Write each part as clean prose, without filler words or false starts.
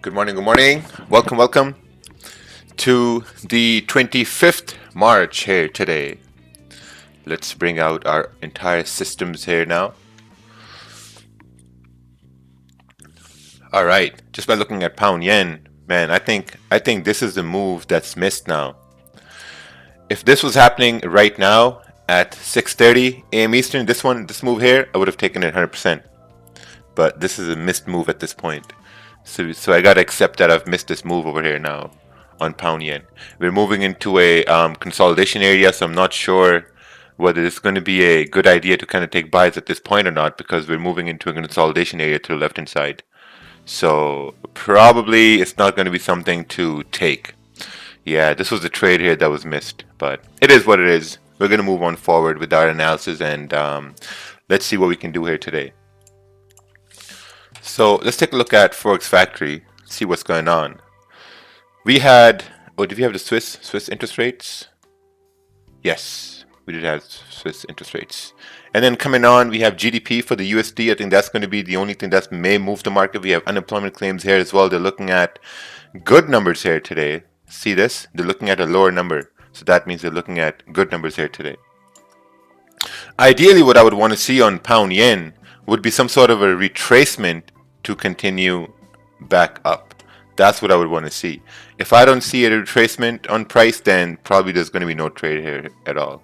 Good morning, good morning. Welcome to the 25th March here today. Let's bring out our entire systems here now. All right, just by looking at pound yen, man, I think this is the move that's missed now. If this was happening right now at 6:30 a.m. Eastern, this move here, I would have taken it 100%. But this is a missed move at this point. So I gotta accept that I've missed this move over here now on pound yen. We're moving into a consolidation area, so I'm not sure whether it's going to be a good idea to kind of take buys at this point or not, because we're moving into a consolidation area to the left hand side. So probably it's not going to be something to take. Yeah, this was the trade here that was missed, but it is what it is. We're going to move on forward with our analysis, and let's see what we can do here today. So let's take a look at Forex Factory, see what's going on. We had, did we have the Swiss interest rates? Yes, we did have Swiss interest rates. And then coming on, we have GDP for the USD. I think that's going to be the only thing that may move the market. We have unemployment claims here as well. They're looking at good numbers here today. See this? They're looking at a lower number. So that means they're looking at good numbers here today. Ideally, what I would want to see on pound yen would be some sort of a retracement to continue back up. That's what I would want to see. If I don't see a retracement on price, then probably there's going to be no trade here at all.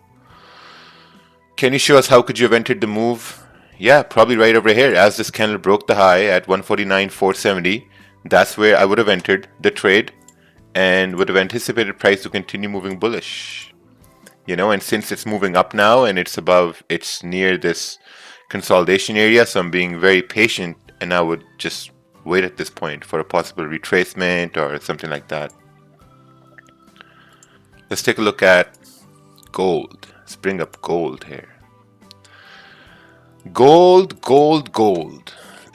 Can you show us how could you have entered the move? Yeah, probably right over here. As this candle broke the high at 149.470, that's where I would have entered the trade and would have anticipated price to continue moving bullish. You know, and since it's moving up now and it's near this consolidation area, so I'm being very patient, and I would just wait at this point for a possible retracement or something like that. Let's take a look at gold. Let's bring up gold here. Gold.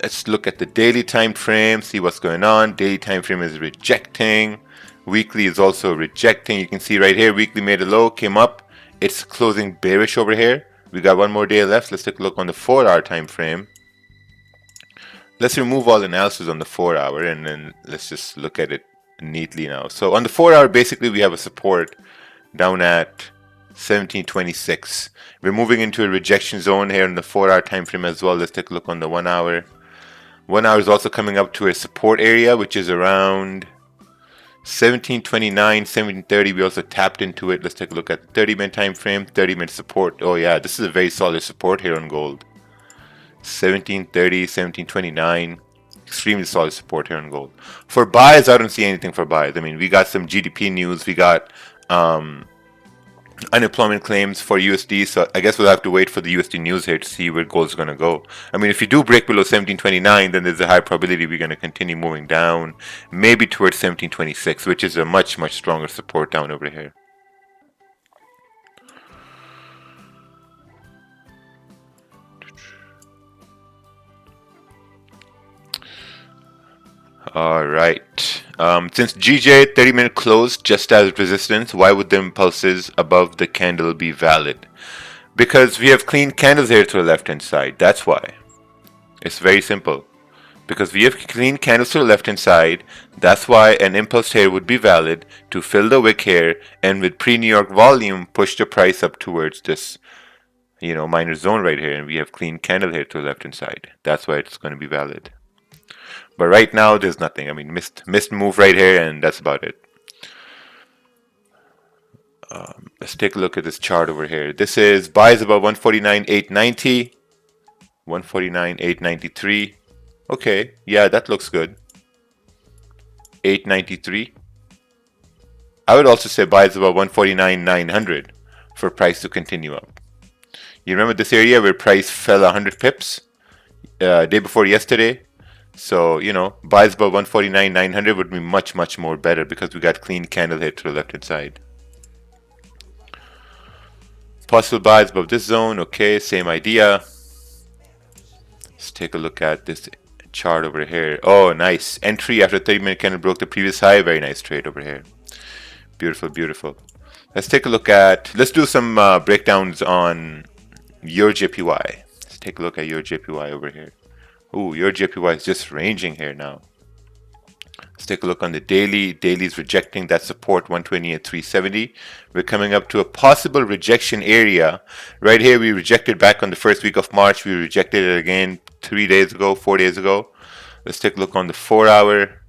Let's look at the daily time frame, see what's going on. Daily time frame is rejecting. Weekly is also rejecting. You can see right here, weekly made a low, came up. It's closing bearish over here. We got one more day left. Let's take a look on the 4-hour time frame. Let's remove all analysis on the 4-hour and then let's just look at it neatly now. So on the 4-hour, basically we have a support down at 1726. We're moving into a rejection zone here in the 4-hour time frame as well. Let's take a look on the 1-hour. 1-hour is also coming up to a support area, which is around 1729, 1730. We also tapped into it. Let's take a look at the 30-minute time frame, 30-minute support. Oh yeah, this is a very solid support here on gold. 1730, 1729, extremely solid support here on gold. For buys, I don't see anything for buys. I mean, we got some GDP news, we got unemployment claims for USD, so I guess we'll have to wait for the USD news here to see where gold's going to go. I mean, if you do break below 1729, then there's a high probability we're going to continue moving down, maybe towards 1726, which is a much stronger support down over here. Alright, since GJ 30-minute closed just as resistance, why would the impulses above the candle be valid? Because we have clean candles here to the left hand side, that's why. It's very simple. Because we have clean candles to the left hand side, that's why an impulse here would be valid to fill the wick here and with pre-New York volume push the price up towards this, you know, minor zone right here, and we have clean candle here to the left hand side. That's why it's going to be valid. But right now, there's nothing. I mean, missed move right here, and that's about it. Let's take a look at this chart over here. This is buys above 149.890, 149.893. Okay, yeah, that looks good. 893. I would also say buys above 149.900 for price to continue up. You remember this area where price fell 100 pips day before yesterday? So, you know, buys above 149.900 would be much more better because we got clean candle here to the left hand side. Possible buys above this zone. Okay, same idea. Let's take a look at this chart over here. Oh, nice. Entry after 30-minute candle broke the previous high. Very nice trade over here. Beautiful. Let's take a look at, let's do some breakdowns on your JPY. Let's take a look at your JPY over here. Ooh, your JPY is just ranging here now. Let's take a look on the daily. Daily is rejecting that support 120 at 370. We're coming up to a possible rejection area. Right here, we rejected back on the first week of March. We rejected it again 3 days ago, 4 days ago. Let's take a look on the 4-hour.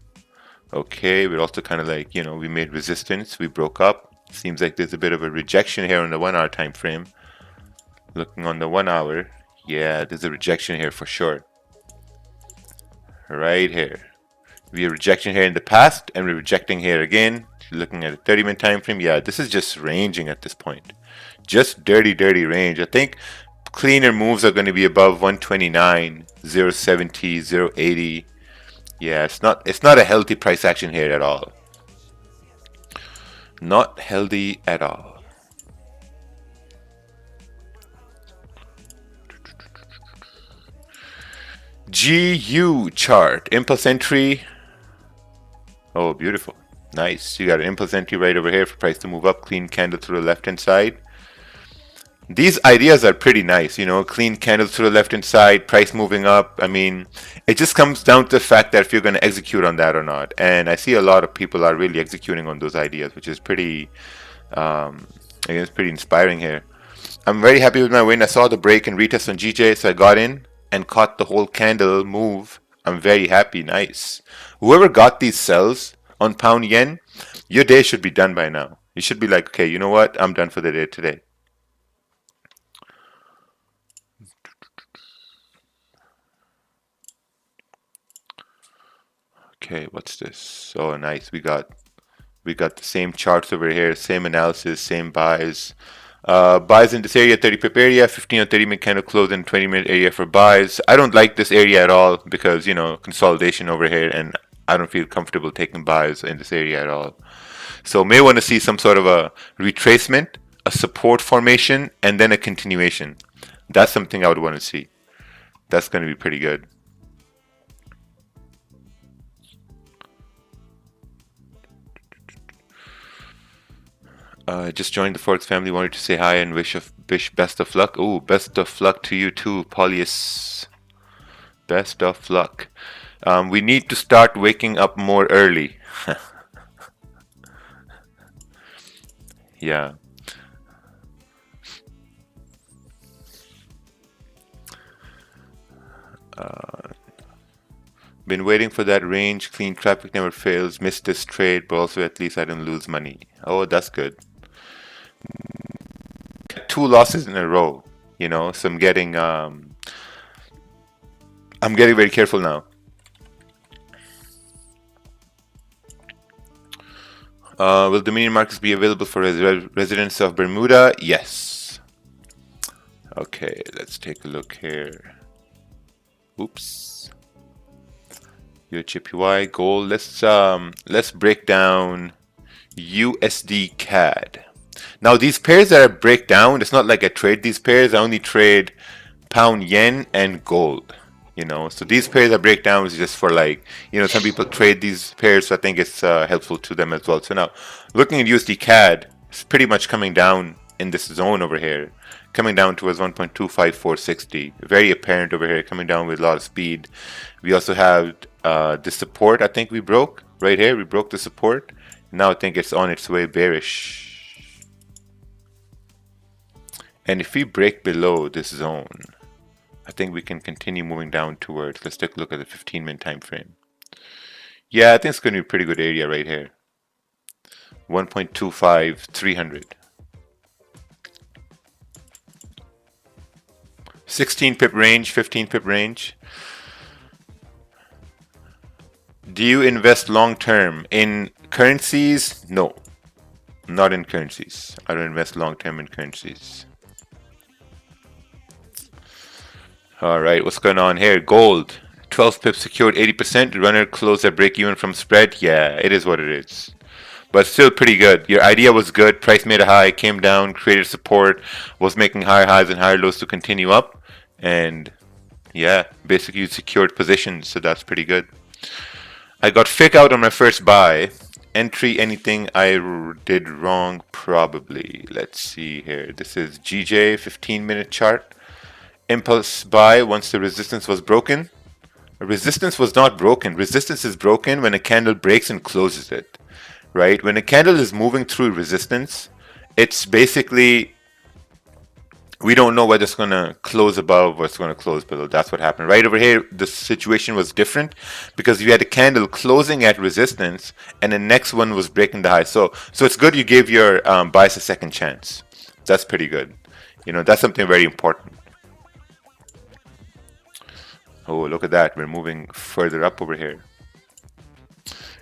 Okay, we're also kind of like, you know, we made resistance. We broke up. Seems like there's a bit of a rejection here on the 1 hour time frame. Looking on the 1 hour. Yeah, there's a rejection here for sure. Right here. We are rejecting here in the past, and we're rejecting here again. Looking at a 30-minute time frame, yeah, this is just ranging at this point. Just dirty range. I think cleaner moves are going to be above 129, 070, 080. Yeah, it's not a healthy price action here at all. Not healthy at all. GU chart, impulse entry. Oh, beautiful. Nice. You got an impulse entry right over here for price to move up. Clean candle to the left-hand side. These ideas are pretty nice, you know, clean candles to the left-hand side, price moving up. I mean, it just comes down to the fact that if you're going to execute on that or not. And I see a lot of people are really executing on those ideas, which is pretty, again, it's pretty inspiring here. I'm very happy with my win. I saw the break and retest on GJ, so I got in and caught the whole candle move. I'm very happy. Nice. Whoever got these sells on pound yen, your day should be done by now. You should be like, okay, you know what? I'm done for the day today. Okay, what's this? Oh, nice. We got the same charts over here, same analysis, same buys. Buys in this area, 30 pip area, 15 or 30 minute candle close and 20-minute area for buys. I don't like this area at all because, you know, consolidation over here, and I don't feel comfortable taking buys in this area at all. So may want to see some sort of a retracement, a support formation, and then a continuation. That's something I would want to see. That's going to be pretty good. Just joined the Forex family. Wanted to say hi and wish best of luck. Oh, best of luck to you too, Paulius. Best of luck. We need to start waking up more early. Yeah. Been waiting for that range. Clean traffic never fails. Missed this trade, but also at least I didn't lose money. Oh, that's good. 2 losses in a row, you know, so I'm getting very careful now. Will Dominion markets be available for residents of Bermuda? Yes. Okay, let's take a look here. Oops. UHJPY gold. Let's break down USD CAD. Now these pairs that I break down, it's not like I trade these pairs. I only trade pound yen and gold. You know, so these pairs I break down is just for, like, you know, some people trade these pairs, so I think it's helpful to them as well. So now, looking at USD CAD, it's pretty much coming down in this zone over here, coming down towards 1.25460. Very apparent over here, coming down with a lot of speed. We also have the support. I think we broke right here. We broke the support. Now I think it's on its way bearish. And if we break below this zone, I think we can continue moving down towards, let's take a look at the 15-minute time frame. Yeah, I think it's going to be a pretty good area right here. 1.25300. 16 pip range, 15 pip range. Do you invest long term in currencies? No, not in currencies. I don't invest long term in currencies. All right, what's going on here? Gold, 12 pips secured, 80%. Runner closed at break even from spread. Yeah, it is what it is. But still pretty good. Your idea was good. Price made a high, came down, created support, was making higher highs and higher lows to continue up. And yeah, basically you secured positions, so that's pretty good. I got fake out on my first buy. Entry, anything I did wrong? Probably. Let's see here. This is GJ 15-minute chart. Impulse buy once the resistance was broken. Resistance was not broken. Resistance is broken when a candle breaks and closes it, right? When a candle is moving through resistance, it's basically, we don't know whether it's going to close above or it's going to close below. That's what happened. Right over here, the situation was different because you had a candle closing at resistance and the next one was breaking the high. So it's good you gave your bias a second chance. That's pretty good. You know, that's something very important. Oh, look at that. We're moving further up over here.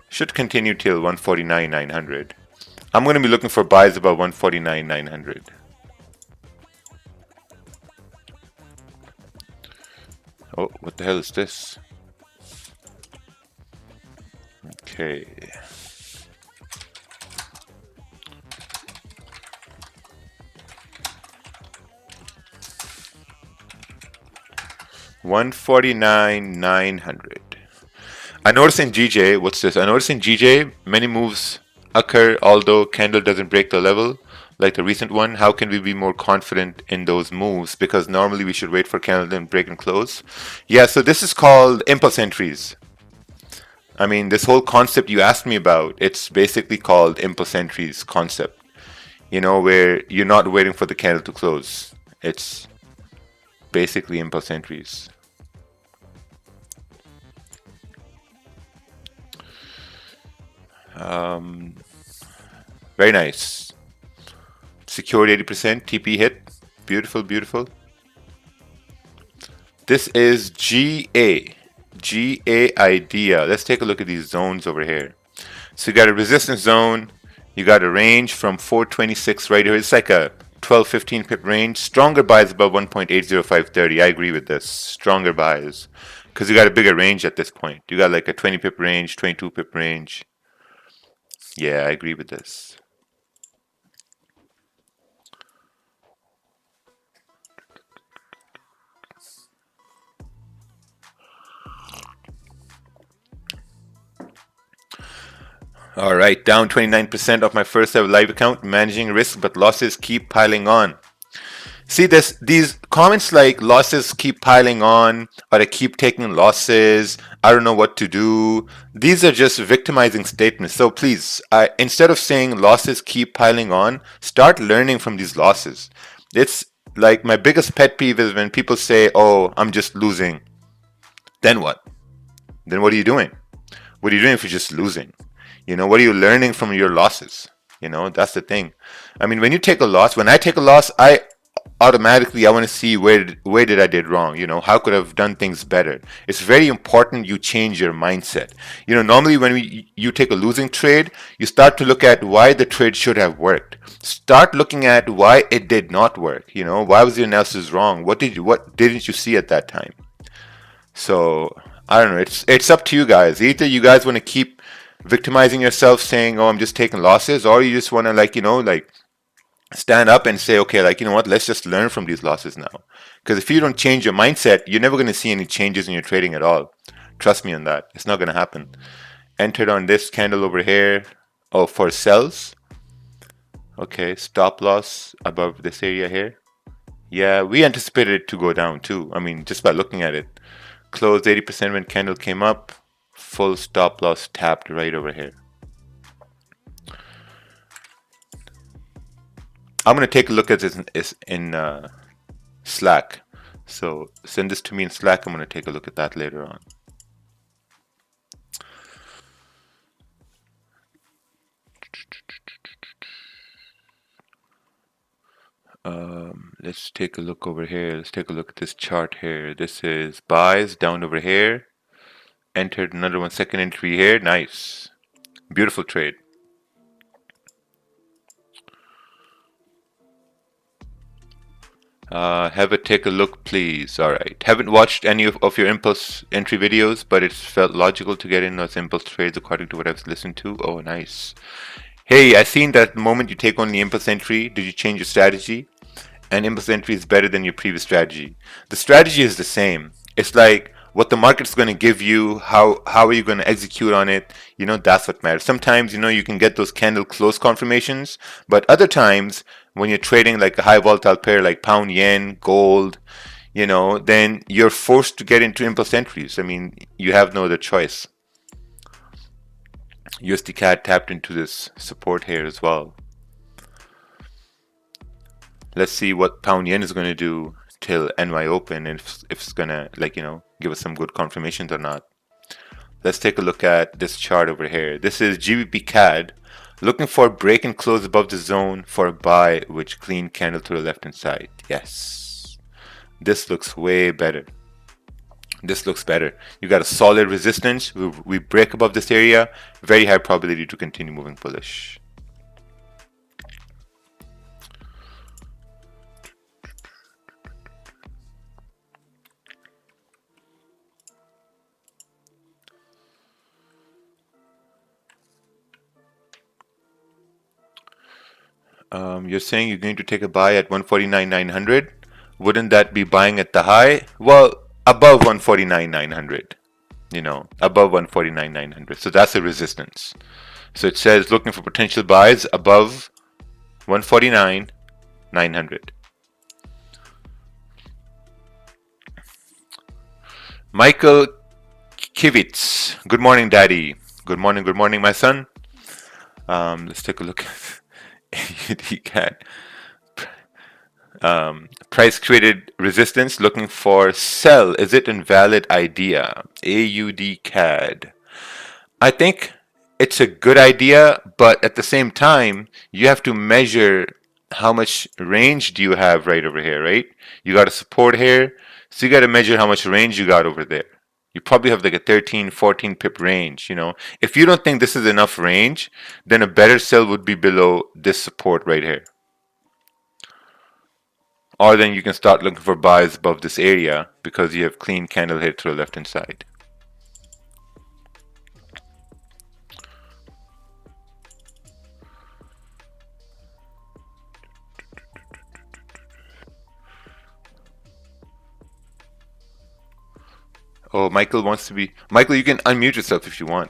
Should continue till 149,900. I'm going to be looking for buys above 149,900. Oh, what the hell is this? Okay. $149,900. I noticed in GJ, what's this? I noticed in GJ, many moves occur although candle doesn't break the level, like the recent one. How can we be more confident in those moves? Because normally we should wait for candle to break and close. Yeah, so this is called impulse entries. I mean, this whole concept you asked me about, it's basically called impulse entries concept. You know, where you're not waiting for the candle to close. It's basically impulse entries. Very nice. Secured 80%, TP hit. Beautiful, beautiful. This is GA. GA idea. Let's take a look at these zones over here. So you got a resistance zone. You got a range from 426 right here. It's like a 12-15 pip range. Stronger buys above 1.80530. I agree with this. Stronger buys. Because you got a bigger range at this point. You got like a 20 pip range, 22 pip range. Yeah, I agree with this. All right, down 29% of my first ever live account, managing risk, but losses keep piling on. See this, these comments like losses keep piling on, or I keep taking losses, I don't know what to do. These are just victimizing statements. So please, instead of saying losses keep piling on, start learning from these losses. It's like my biggest pet peeve is when people say, oh, I'm just losing. Then what? Then what are you doing? What are you doing if you're just losing? You know, what are you learning from your losses? You know, that's the thing. I mean, when you take a loss, when I take a loss, I automatically I want to see where did I did wrong. You know, how could I have done things better? It's very important you change your mindset. You know, normally when you take a losing trade, you start to look at why the trade should have worked. Start looking at why it did not work. You know, why was your analysis wrong? What didn't you see at that time? So I don't know. It's up to you guys. Either you guys want to keep victimizing yourself, saying, "Oh, I'm just taking losses," or you just want to, like, you know, like, stand up and say, okay, like, you know what, let's just learn from these losses now. Because if you don't change your mindset, you're never going to see any changes in your trading at all. Trust me on that. It's not going to happen. Entered on this candle over here. Oh, for sells. Okay, stop loss above this area here. Yeah, we anticipated it to go down too. I mean, just by looking at it. Closed 80% when candle came up. Full stop loss tapped right over here. I'm going to take a look at this in Slack. So send this to me in Slack. I'm going to take a look at that later on. Let's take a look over here. Let's take a look at this chart here. This is buys down over here. Entered another 1 second entry here. Nice. Beautiful trade. Have a take a look, please. All right. Haven't watched any of your impulse entry videos, but it's felt logical to get in those impulse trades according to what I've listened to. Oh, nice. Hey, I seen that the moment you take on the impulse entry, did you change your strategy? And impulse entry is better than your previous strategy. The strategy is the same. It's like what the market's going to give you, how are you going to execute on it? You know, that's what matters. Sometimes, you know, you can get those candle close confirmations, but other times when you're trading like a high volatile pair like pound yen, gold, then you're forced to get into impulse entries. I mean, you have no other choice. USD CAD tapped into this support here as well. Let's see what pound yen is going to do till NY open, and if it's going to give us some good confirmations or not. Let's take a look at this chart over here. This is GBP CAD looking for a break and close above the zone for a buy, which clean candle to the left hand side. Yes, this looks way better. This looks better. You got a solid resistance. We break above this area, very high probability to continue moving bullish. You're saying you're going to take a buy at 149.900. Wouldn't that be buying at the high? Well, above 149.900. Above 149.900. So that's a resistance. So it says looking for potential buys above 149.900. Michael Kivitz. Good morning, Daddy. Good morning, my son. Let's take a look at AUD CAD. Price created resistance looking for sell. Is it invalid idea? AUD CAD. I think it's a good idea, but at the same time, you have to measure how much range do you have right over here, right? You got a support here, so you got to measure how much range you got over there. You probably have like a 13, 14 pip range, If you don't think this is enough range, then a better sell would be below this support right here. Or then you can start looking for buys above this area because you have clean candle here to the left hand side. Oh, Michael wants to be... Michael, you can unmute yourself if you want.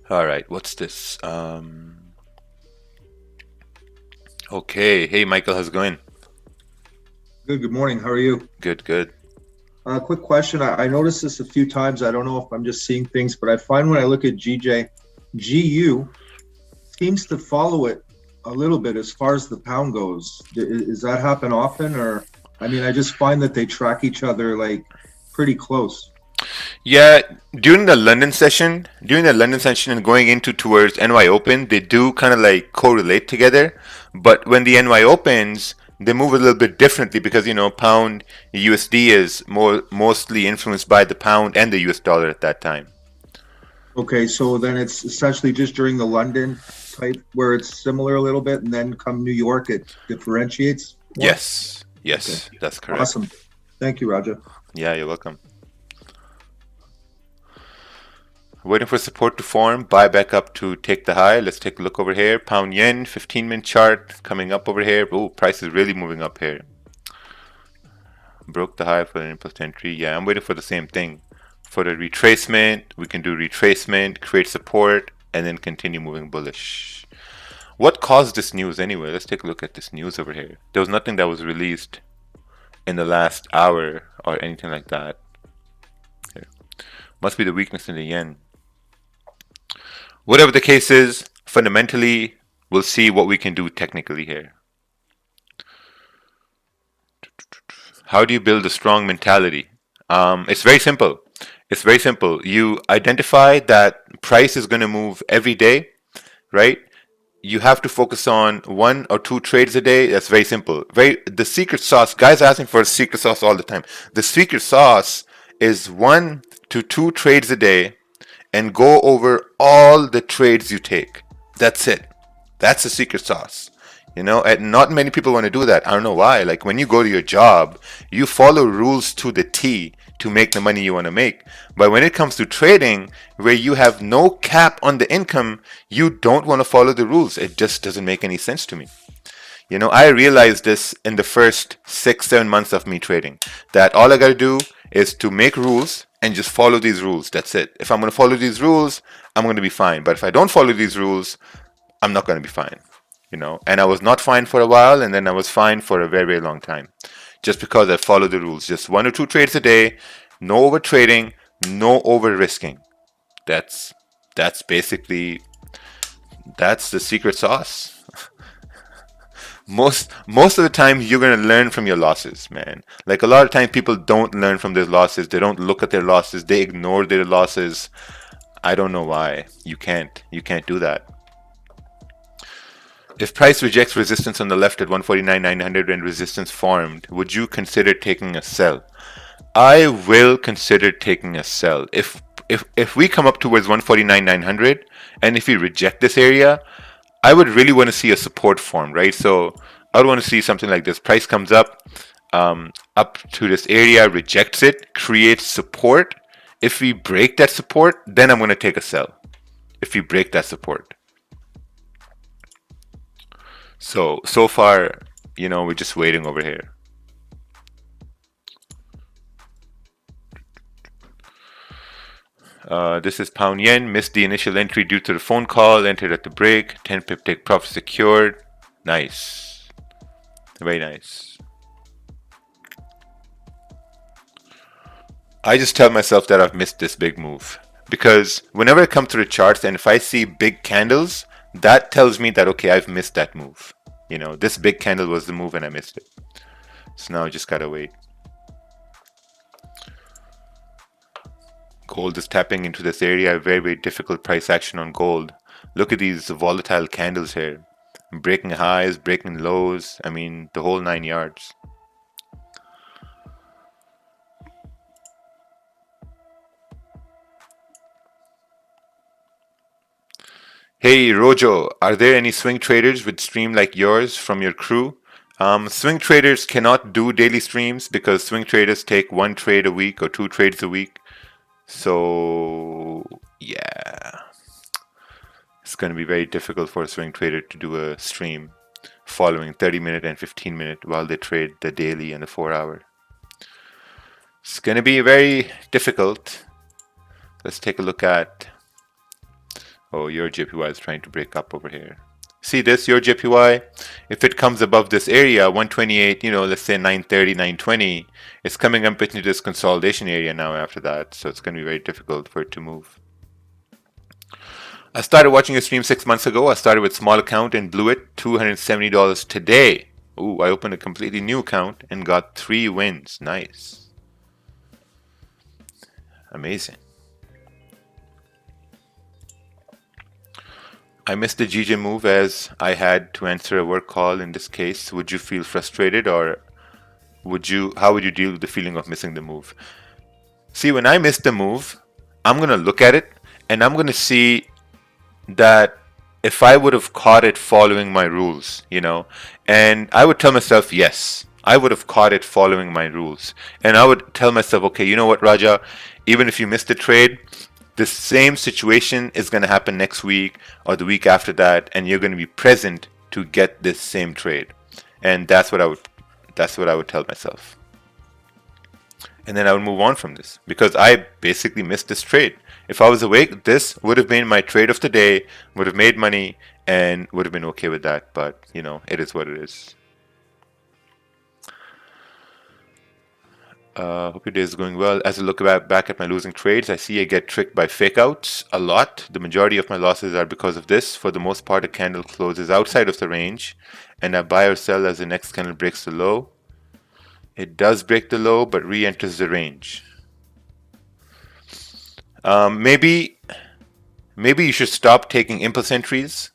All right, what's this? Okay, hey Michael, how's it going? Good morning. How are you? Good. Quick question. I noticed this a few times. I don't know if I'm just seeing things, but I find when I look at GU seems to follow it a little bit as far as the pound goes. Does that happen often? Or, I mean, I just find that they track each other like pretty close. Yeah, during the London session and going into towards NY Open, they do kind of like correlate together. But when the NY opens, they move a little bit differently because pound USD is mostly influenced by the pound and the US dollar at that time. Okay, so then it's essentially just during the London type where it's similar a little bit, and then come New York it differentiates more? Yes, okay. That's correct. Awesome. Thank you, Raja. Yeah, you're welcome. Waiting for support to form, buy back up to take the high. Let's take a look over here. Pound yen, 15-minute chart coming up over here. Oh, price is really moving up here. Broke the high for an impulse entry. Yeah, I'm waiting for the same thing. For the retracement, we can do retracement, create support, and then continue moving bullish. What caused this news anyway? Let's take a look at this news over here. There was nothing that was released in the last hour or anything like that. Here. Must be the weakness in the yen. Whatever the case is, fundamentally, we'll see what we can do technically here. How do you build a strong mentality? It's very simple. You identify that price is going to move every day, right? You have to focus on 1 or 2 trades a day. That's very simple. The secret sauce, guys are asking for a secret sauce all the time. The secret sauce is 1 to 2 trades a day and go over all the trades you take. That's it. That's the secret sauce. And not many people want to do that. I don't know why. Like when you go to your job, you follow rules to the T to make the money you want to make. But when it comes to trading, where you have no cap on the income, you don't want to follow the rules. It just doesn't make any sense to me. I realized this in the first 6-7 months of me trading, that all I got to do is to make rules and just follow these rules. That's it. If I'm going to follow these rules, I'm going to be fine. But if I don't follow these rules, I'm not going to be fine. And I was not fine for a while, and then I was fine for a very, very long time, just because I followed the rules. Just 1 or 2 trades a day, no over trading, no over risking. That's basically the secret sauce. Most of the time you're going to learn from your losses, man. Like, a lot of times people don't learn from their losses. They don't look at their losses. They ignore their losses. I don't know why. You can't do that. If price rejects resistance on the left at 149,900 and resistance formed, would you consider taking a sell? I will consider taking a sell. If we come up towards 149,900 and if we reject this area, I would really want to see a support form, right? So I would want to see something like this. Price comes up to this area, rejects it, creates support. If we break that support, then I'm going to take a sell. If we break that support. So far, we're just waiting over here. This is pound yen. Missed the initial entry due to the phone call. Entered at the break. 10 pip take profit secured. Nice. Very nice. I just tell myself that I've missed this big move. Because whenever I come to the charts and if I see big candles, that tells me that, okay, I've missed that move. This big candle was the move and I missed it. So now I just gotta wait. Gold is tapping into this area. Very, very difficult price action on gold. Look at these volatile candles here. Breaking highs, breaking lows. I mean, the whole 9 yards. Hey Rojo, are there any swing traders with stream like yours from your crew? Swing traders cannot do daily streams because swing traders take 1 trade a week or 2 trades a week. So yeah, it's going to be very difficult for a swing trader to do a stream following 30-minute and 15-minute while they trade the daily and the 4-hour. It's going to be very difficult. Let's take a look at, oh, your JPY is trying to break up over here. See this, your JPY, if it comes above this area, 128, let's say 930, 920, it's coming up into this consolidation area now after that. So it's going to be very difficult for it to move. I started watching a stream 6 months ago. I started with small account and blew it $270 today. Ooh, I opened a completely new account and got 3 wins. Nice. Amazing. I missed the GJ move as I had to answer a work call in this case. Would you feel frustrated or how would you deal with the feeling of missing the move? See, when I miss the move, I'm going to look at it and I'm going to see that if I would have caught it following my rules, and I would tell myself, yes, I would have caught it following my rules. And I would tell myself, okay, you know what, Raja, even if you missed the trade, the same situation is going to happen next week or the week after that, and you're going to be present to get this same trade. And that's what I would tell myself. And then I would move on from this because I basically missed this trade. If I was awake, this would have been my trade of the day, would have made money, and would have been okay with that. But, it is what it is. Hope your day is going well. As I look back at my losing trades, I see I get tricked by fake outs a lot. The majority of my losses are because of this. For the most part, a candle closes outside of the range, and I buy or sell as the next candle breaks the low. It does break the low, but re-enters the range. Maybe you should stop taking impulse entries,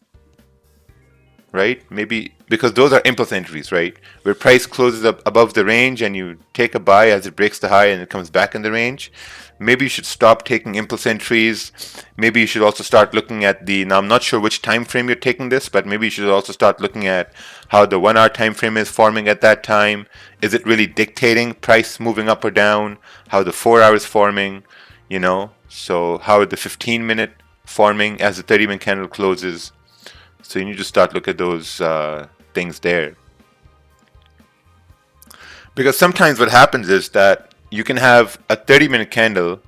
right? Maybe because those are impulse entries, right? Where price closes up above the range and you take a buy as it breaks the high and it comes back in the range. Maybe you should stop taking impulse entries. Maybe you should also start looking at now I'm not sure which time frame you're taking this, but maybe you should also start looking at how the 1 hour time frame is forming at that time. Is it really dictating price moving up or down? How the 4 hours forming, So how are the 15-minute forming as the 30-minute candle closes? So you need to start look at those things there. Because sometimes what happens is that you can have a 30-minute candle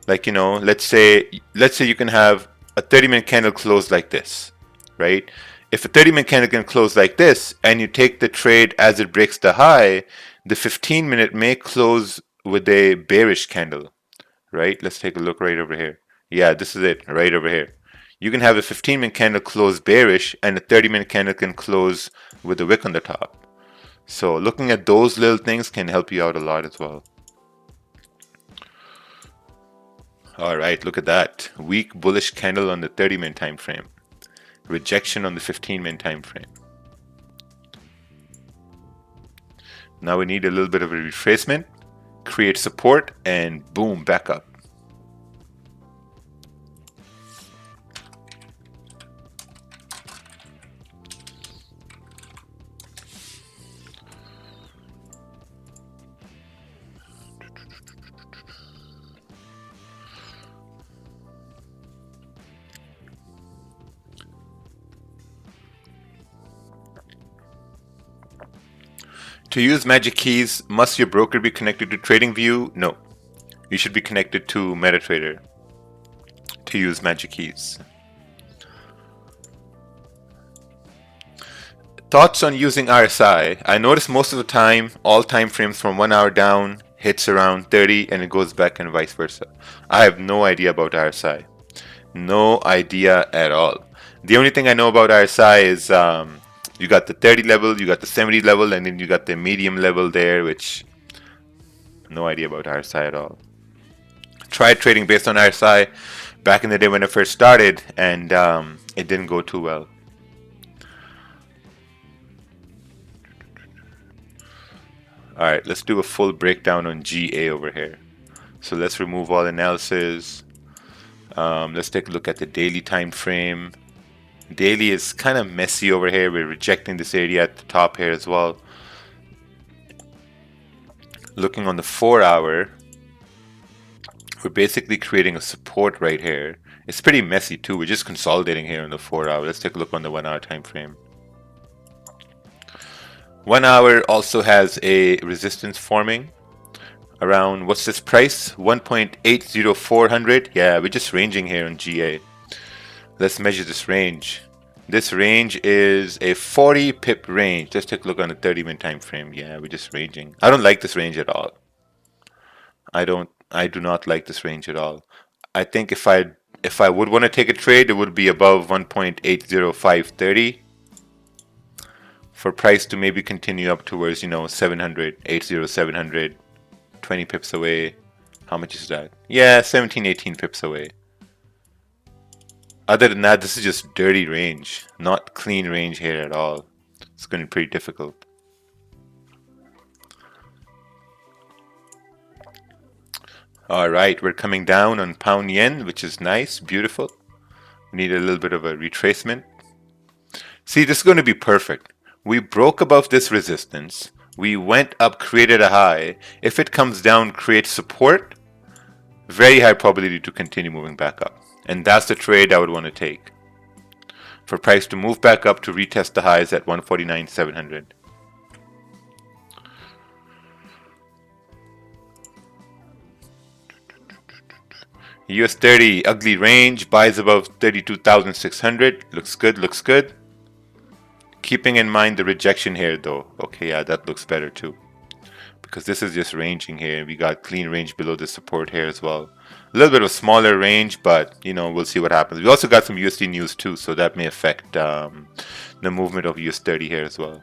Like, you know, let's say you can have a 30-minute candle close like this, right? If a 30-minute candle can close like this and you take the trade as it breaks the high, the 15-minute may close with a bearish candle, right? Let's take a look right over here. Yeah, this is it, right over here. You can have a 15-minute candle close bearish and a 30-minute candle can close with a wick on the top. So looking at those little things can help you out a lot as well. All right, look at that. Weak bullish candle on the 30-minute time frame. Rejection on the 15-minute time frame. Now we need a little bit of a retracement, create support, and boom, back up. To use magic keys, must your broker be connected to TradingView? No. You should be connected to MetaTrader to use magic keys. Thoughts on using RSI? I notice most of the time, all time frames from 1 hour down hits around 30 and it goes back and vice versa. I have no idea about RSI. No idea at all. The only thing I know about RSI is you got the 30 level, you got the 70 level, and then you got the medium level there, which no idea about RSI at all. Tried trading based on RSI back in the day when I first started, and it didn't go too well. Alright, let's do a full breakdown on GA over here. So let's remove all analysis. Let's take a look at the daily time frame. Daily is kind of messy over here. We're rejecting this area at the top here as well. Looking on the 4 hour, we're basically creating a support right here. It's pretty messy too. We're just consolidating here on the 4 hour. Let's take a look on the 1 hour time frame. 1 hour also has a resistance forming around, what's this price? 1.80400. Yeah, we're just ranging here on GA. Let's measure this range. This range is a 40 pip range. Let's take a look on the 30-minute time frame. Yeah, we're just ranging. I don't like this range at all. I do not like this range at all. I think if I would want to take a trade, it would be above 1.80530 for price to maybe continue up towards, you know, 700, 700, 20 pips away. How much is that? Yeah, 17, 18 pips away. Other than that, this is just dirty range, not clean range here at all. It's going to be pretty difficult. Alright, we're coming down on pound yen, which is nice, beautiful. We need a little bit of a retracement. See, this is going to be perfect. We broke above this resistance. We went up, created a high. If it comes down, creates support, very high probability to continue moving back up. And that's the trade I would want to take. For price to move back up to retest the highs at 149.700. US 30, ugly range, buys above 32,600. Looks good, looks good. Keeping in mind the rejection here though. Okay, yeah, that looks better too. Because this is just ranging here. We got clean range below the support here as well. A little bit of a smaller range, but you know, we'll see what happens. We also got some USD news too, so that may affect the movement of US 30 here as well.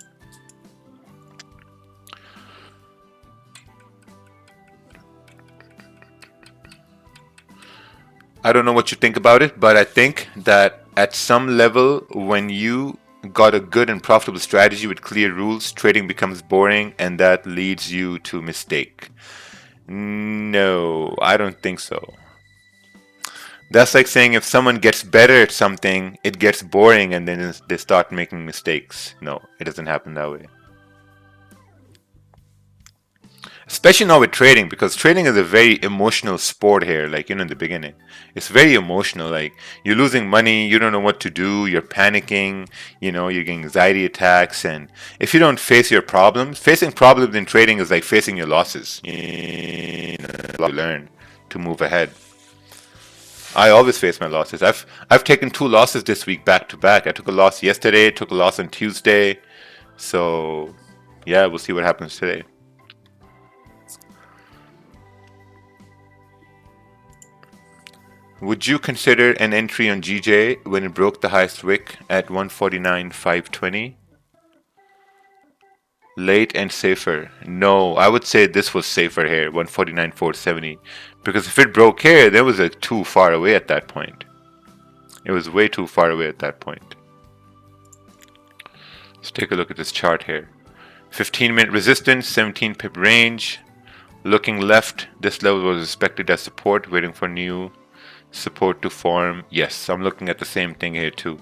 I don't know what you think about it, but I think that at some level, when you got a good and profitable strategy with clear rules, trading becomes boring, and that leads you to mistake. No, I don't think so. That's like saying if someone gets better at something, it gets boring and then they start making mistakes. No, it doesn't happen that way. Especially now with trading, because trading is a very emotional sport here, like, you know, in the beginning. It's very emotional, like, you're losing money, you don't know what to do, you're panicking, you know, you're getting anxiety attacks, and if you don't face your problems, facing problems in trading is like facing your losses. You know, learn to move ahead. I always face my losses. I've taken 2 losses this week back to back. I took a loss yesterday, took a loss on Tuesday. So yeah, we'll see what happens today. Would you consider an entry on GJ when it broke the highest wick at 149.520? Late and safer. No, I would say this was safer here, 149.470. Because if it broke here, there was too far away at that point. It was way too far away at that point. Let's take a look at this chart here. 15-minute resistance, 17 pip range. Looking left, this level was expected as support, waiting for new support to form. Yes, I'm looking at the same thing here too.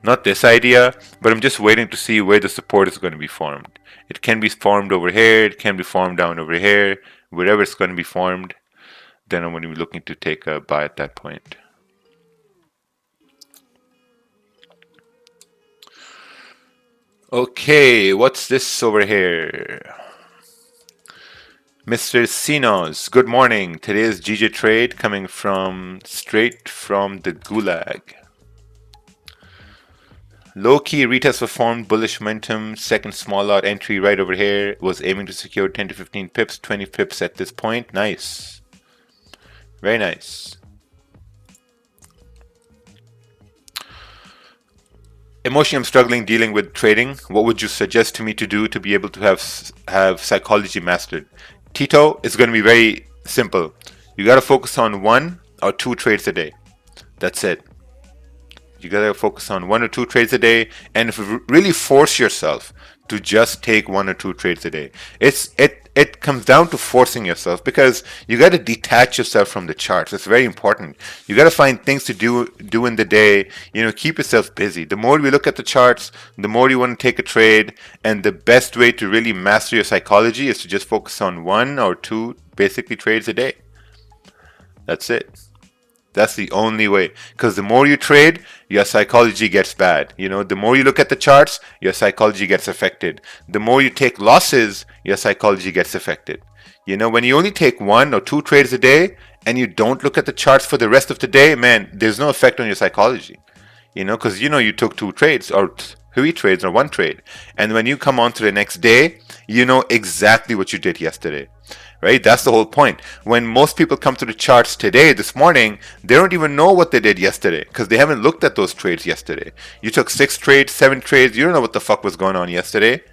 Not this idea, but I'm just waiting to see where the support is going to be formed. It can be formed over here, it can be formed down over here. Wherever it's going to be formed, then I'm going to be looking to take a buy at that point. Okay, what's this over here? Mr. Sinos, good morning. Today's GJ trade coming straight from the gulag. Low-key retest performed, bullish momentum, second small lot entry right over here. Was aiming to secure 10 to 15 pips, 20 pips at this point. Nice. Very nice. Emotionally, I'm struggling dealing with trading. What would you suggest to me to do to be able to have psychology mastered? Tito, it's going to be very simple. You got to focus on 1 or 2 trades a day. That's it. You got to focus on 1 or 2 trades a day, and if you really force yourself to just take 1 or 2 trades a day, it comes down to forcing yourself, because you got to detach yourself from the charts. It's very important. You got to find things to do in the day. You know, keep yourself busy. The more you look at the charts, the more you want to take a trade, and the best way to really master your psychology is to just focus on 1 or 2 basically trades a day. That's it. That's the only way. Because the more you trade, your psychology gets bad. You know, the more you look at the charts, your psychology gets affected. The more you take losses, your psychology gets affected. You know, when you only take 1 or 2 trades a day and you don't look at the charts for the rest of the day, man, there's no effect on your psychology. You know, because you took 2 trades or 3 trades or 1 trade. And when you come on to the next day, you know exactly what you did yesterday. Right? That's the whole point. When most people come to the charts today, this morning, they don't even know what they did yesterday because they haven't looked at those trades yesterday. You took 6 trades, 7 trades. You don't know what the fuck was going on yesterday.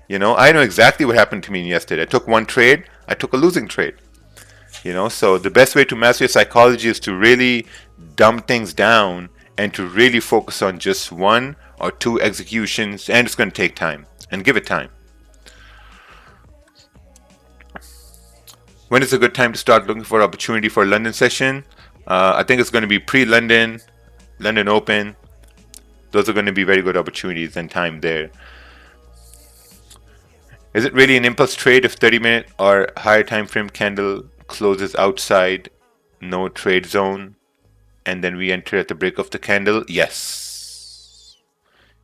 You know, I know exactly what happened to me yesterday. I took 1 trade. I took a losing trade. You know, so the best way to master your psychology is to really dumb things down and to really focus on just 1 or 2 executions, and it's going to take time, and give it time. When is a good time to start looking for opportunity for a London session? I think it's going to be pre-London, London Open. Those are going to be very good opportunities and time there. Is it really an impulse trade if 30-minute or higher time frame candle closes outside no trade zone and then we enter at the break of the candle? Yes.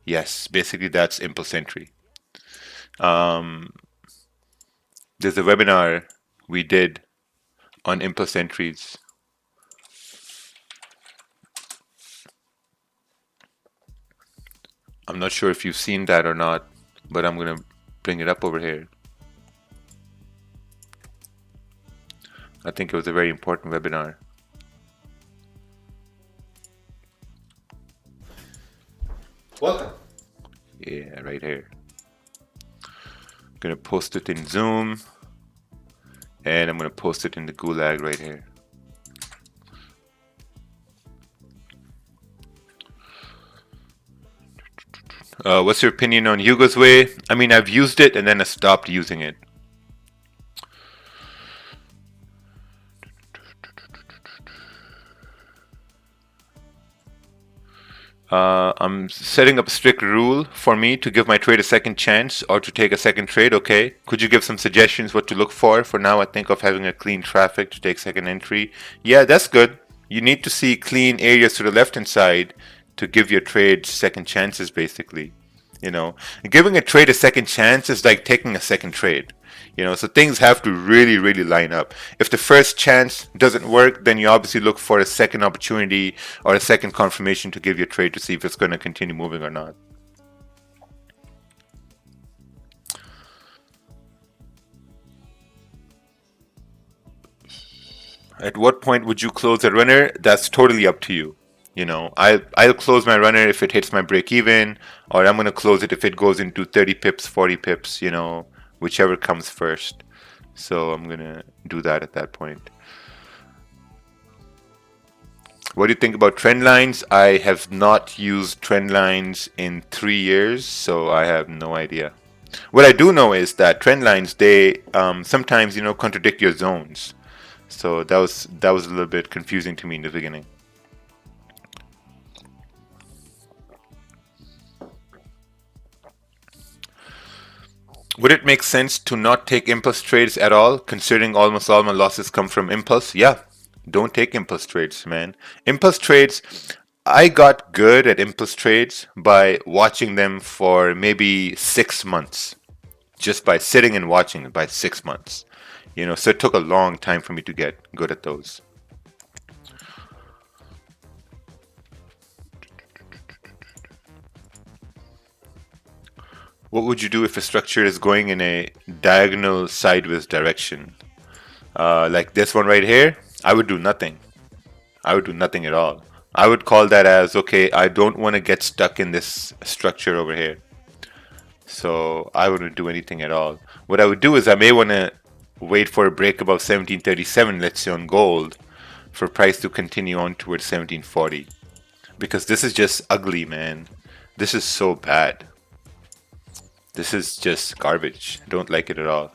Yes, basically that's impulse entry. There's a webinar we did on impulse entries. I'm not sure if you've seen that or not, but I'm going to bring it up over here. I think it was a very important webinar. Welcome. Yeah, right here. I'm going to post it in Zoom. And I'm going to post it in the gulag right here. What's your opinion on Hugo's Way? I mean, I've used it and then I stopped using it. I'm setting up a strict rule for me to give my trade a second chance or to take a second trade. Okay, could you give some suggestions what to look for? For now, I think of having a clean traffic to take second entry. Yeah, that's good. You need to see clean areas to the left hand side to give your trade second chances, basically. You know, giving a trade a second chance is like taking a second trade. You know, so things have to really, really line up. If the first chance doesn't work, then you obviously look for a second opportunity or a second confirmation to give your trade to see if it's going to continue moving or not. At what point would you close a runner? That's totally up to you. You know, I'll close my runner if it hits my break even, or I'm gonna close it if it goes into 30 pips, 40 pips, you know, whichever comes first. So I'm gonna do that at that point. What do you think about trend lines? I have not used trend lines in 3 years, so I have no idea. What I do know is that trend lines, they sometimes, you know, contradict your zones. So that was a little bit confusing to me in the beginning. Would it make sense to not take impulse trades at all, considering almost all my losses come from impulse? Yeah, don't take impulse trades, man. Impulse trades, I got good at impulse trades by watching them for maybe 6 months. Just by sitting and watching it by 6 months. You know, so it took a long time for me to get good at those. What would you do if a structure is going in a diagonal sideways direction? Like this one right here, I would do nothing. I would do nothing at all. I would call that as, okay, I don't want to get stuck in this structure over here. So I wouldn't do anything at all. What I would do is I may want to wait for a break above 1737, let's say on gold, for price to continue on towards 1740. Because this is just ugly, man. This is so bad. This is just garbage. I don't like it at all.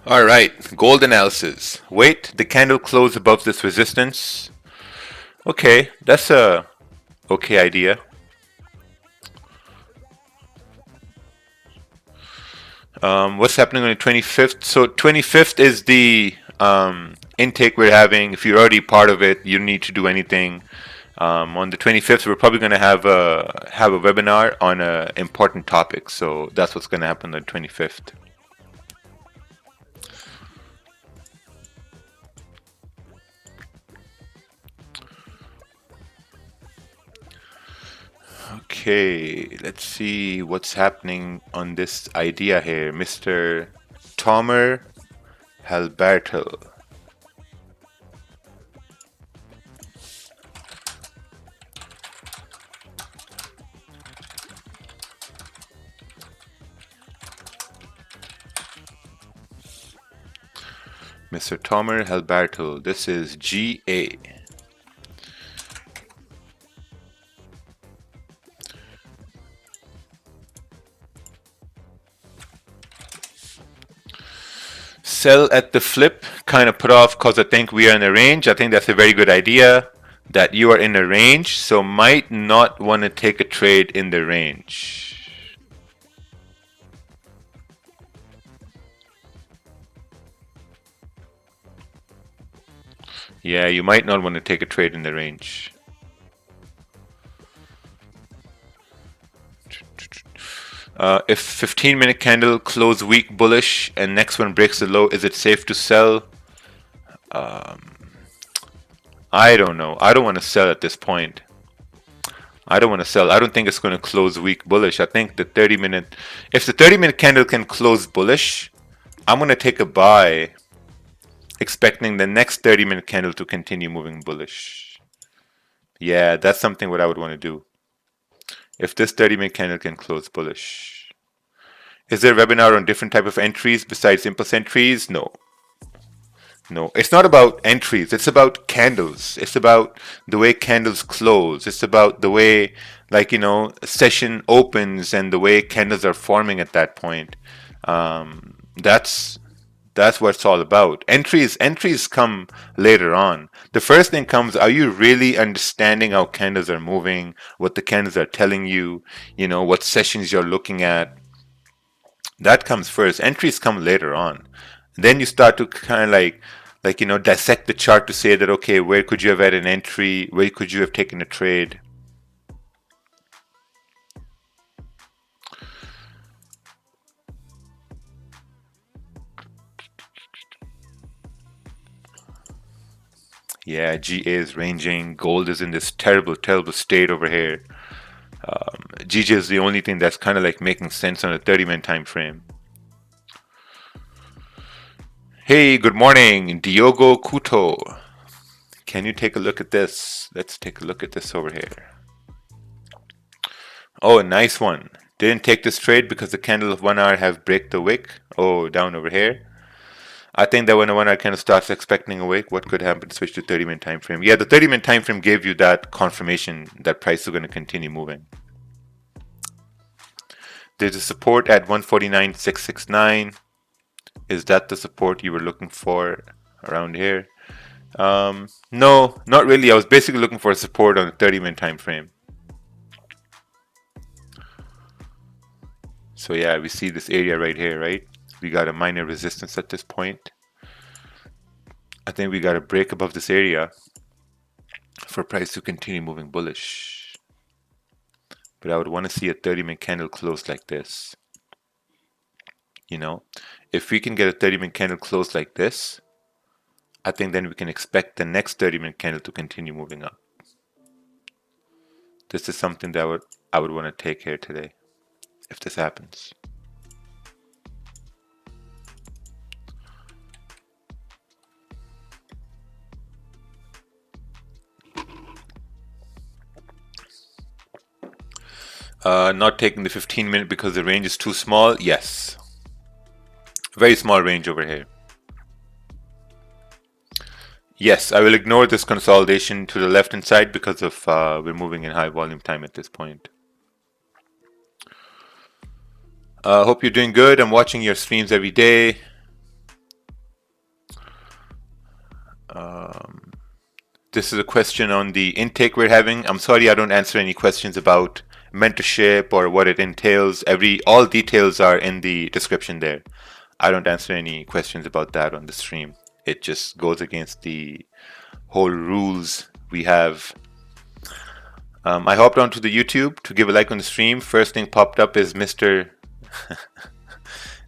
Alright, gold analysis. Wait, the candle closed above this resistance. Okay, that's a okay idea. What's happening on the 25th? So 25th is the intake we're having. If you're already part of it, you don't need to do anything. On the 25th, we're probably going to have a webinar on an important topic. So that's what's going to happen on the 25th. Okay, let's see what's happening on this idea here. Mr. Tomer Halbertel. Mr. Tomer Halbertel. This is GA. Sell at the flip, kind of put off because I think we are in a range. I think that's a very good idea that you are in a range, so might not want to take a trade in the range. Yeah, you might not want to take a trade in the range. If 15-minute candle close weak bullish and next one breaks the low, is it safe to sell? I don't know. I don't want to sell at this point. I don't want to sell. I don't think it's going to close weak bullish. I think the 30-minute, if the 30-minute candle can close bullish, I'm going to take a buy, expecting the next 30-minute candle to continue moving bullish. Yeah, that's something what I would want to do. If this 30-minute candle can close bullish. Is there a webinar on different type of entries besides impulse entries? No. No, it's not about entries. It's about candles. It's about the way candles close. It's about the way, like, you know, session opens and the way candles are forming at that point. That's what it's all about. Entries come later on. The first thing comes, are you really understanding how candles are moving, what the candles are telling you, you know, what sessions you're looking at? That comes first. Entries come later on. Then you start to kind of like, you know, dissect the chart to say that, okay, where could you have had an entry? Where could you have taken a trade? Yeah, GA is ranging. Gold is in this terrible, terrible state over here. GJ is the only thing that's kind of like making sense on a 30-minute time frame. Hey, good morning, Diogo Couto. Can you take a look at this? Let's take a look at this over here. Oh, nice one. Didn't take this trade because the candle of 1 hour have break the wick. Oh, down over here. I think that when a 1 hour candle starts expecting a wick, what could happen? Switch to 30-minute time frame. Yeah, the 30-minute time frame gave you that confirmation that price is going to continue moving. There's a support at 149.669. Is that the support you were looking for around here? No, not really. I was basically looking for a support on the 30-minute time frame. So yeah, we see this area right here, right? We got a minor resistance at this point. I think we got to break above this area for price to continue moving bullish. But I would want to see a 30-minute candle close like this. You know, if we can get a 30-minute candle close like this, I think then we can expect the next 30-minute candle to continue moving up. This is something that I would want to take here today, if this happens. Not taking the 15-minute because the range is too small. Yes. Very small range over here. Yes, I will ignore this consolidation to the left-hand side because of we're moving in high volume time at this point. Hope you're doing good. I'm watching your streams every day. This is a question on the intake we're having. I'm sorry I don't answer any questions about mentorship or what it entails. All details are in the description there. I don't answer any questions about that on the stream. It just goes against the whole rules we have. I hopped onto the YouTube to give a like on the stream. First thing popped up is Mr.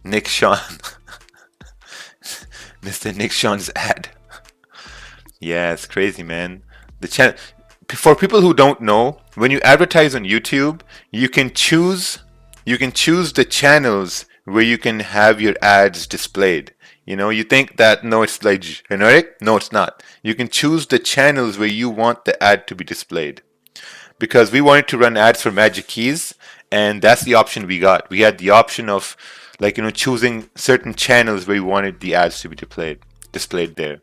Nick Sean. Mr. Nick Sean's ad. Yeah, it's crazy, man. The channel, for people who don't know, when you advertise on YouTube, you can choose the channels where you can have your ads displayed. You know, you think that, no, it's like generic. No, it's not. You can choose the channels where you want the ad to be displayed. Because we wanted to run ads for Magic Keys, and that's the option we got. We had the option of, like, you know, choosing certain channels where we wanted the ads to be displayed there.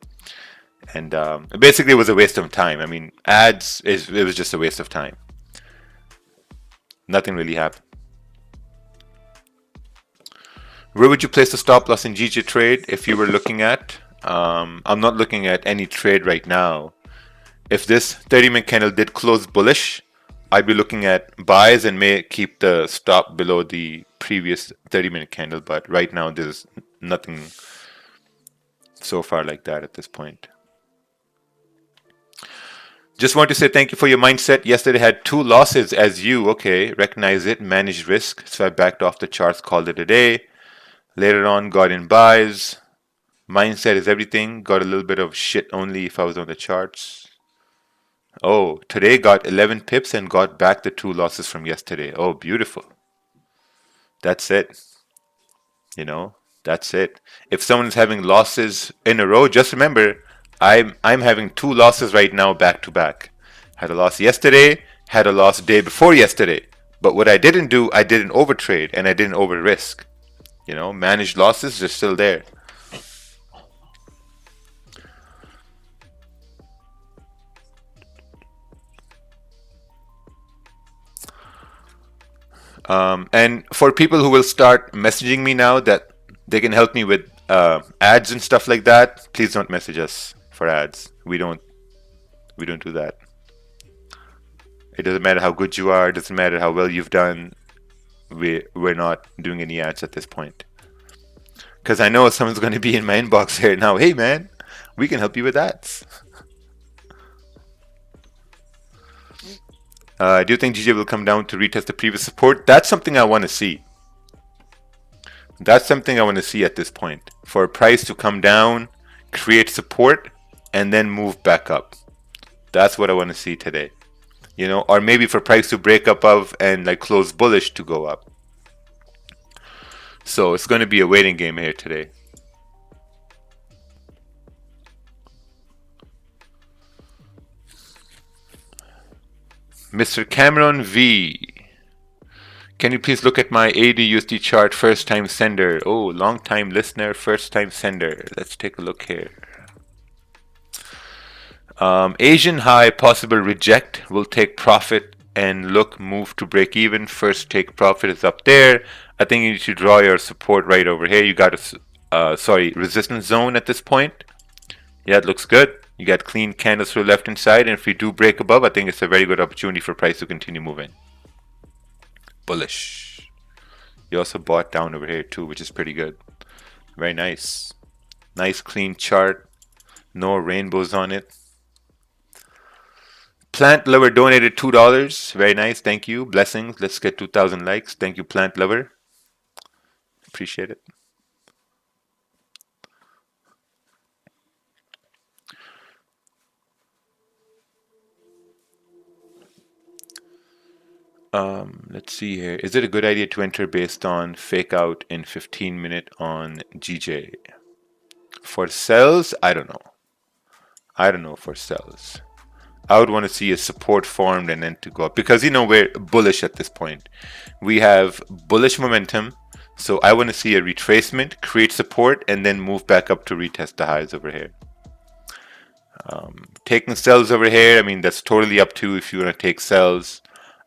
And basically it was a waste of time. I mean, it was just a waste of time. Nothing really happened. Where would you place the stop loss in GJ trade if you were looking at? I'm not looking at any trade right now. If this 30-minute candle did close bullish, I'd be looking at buys and may keep the stop below the previous 30-minute candle. But right now, there's nothing so far like that at this point. Just want to say thank you for your mindset. Yesterday had 2 losses as you. Okay, recognize it, manage risk. So I backed off the charts, called it a day. Later on, got in buys. Mindset is everything. Got a little bit of shit only if I was on the charts. Oh, today got 11 pips and got back the 2 losses from yesterday. Oh, beautiful. That's it. You know, that's it. If someone's having losses in a row, just remember, I'm having 2 losses right now back to back. Had a loss yesterday, had a loss day before yesterday. But what I didn't do, I didn't overtrade and I didn't over risk. You know, managed losses are still there. And for people who will start messaging me now that they can help me with ads and stuff like that, please don't message us for ads. We don't do that. It doesn't matter how good you are. It doesn't matter how well you've done. We're not doing any ads at this point. Because I know someone's going to be in my inbox here now. Hey, man, we can help you with ads. Do you think GJ will come down to retest the previous support? That's something I want to see. That's something I want to see at this point. For a price to come down, create support, and then move back up. That's what I want to see today. You know, or maybe for price to break above and like close bullish to go up. So it's going to be a waiting game here today. Mr. Cameron V. Can you please look at my AUD/USD chart, first time sender? Oh, long time listener, first time sender. Let's take a look here. Asian high, possible reject. Will take profit and look move to break even. First take profit is up there. I think you need to draw your support right over here. You got a resistance zone at this point. Yeah, it looks good. You got clean candles to the left hand side, and if we do break above, I think it's a very good opportunity for price to continue moving. Bullish. You also bought down over here too, which is pretty good. Very nice. Nice clean chart. No rainbows on it. Plant Lover donated $2. Very nice. Thank you. Blessings. Let's get 2,000 likes. Thank you, Plant Lover. Appreciate it. Let's see here. Is it a good idea to enter based on fake out in 15-minute on GJ? For sells, I don't know. I don't know for sells. I would want to see a support formed and then to go up, because you know we're bullish at this point. We have bullish momentum, so I want to see a retracement, create support, and then move back up to retest the highs over here. Taking sells over here, I mean, that's totally up to if you want to take sells.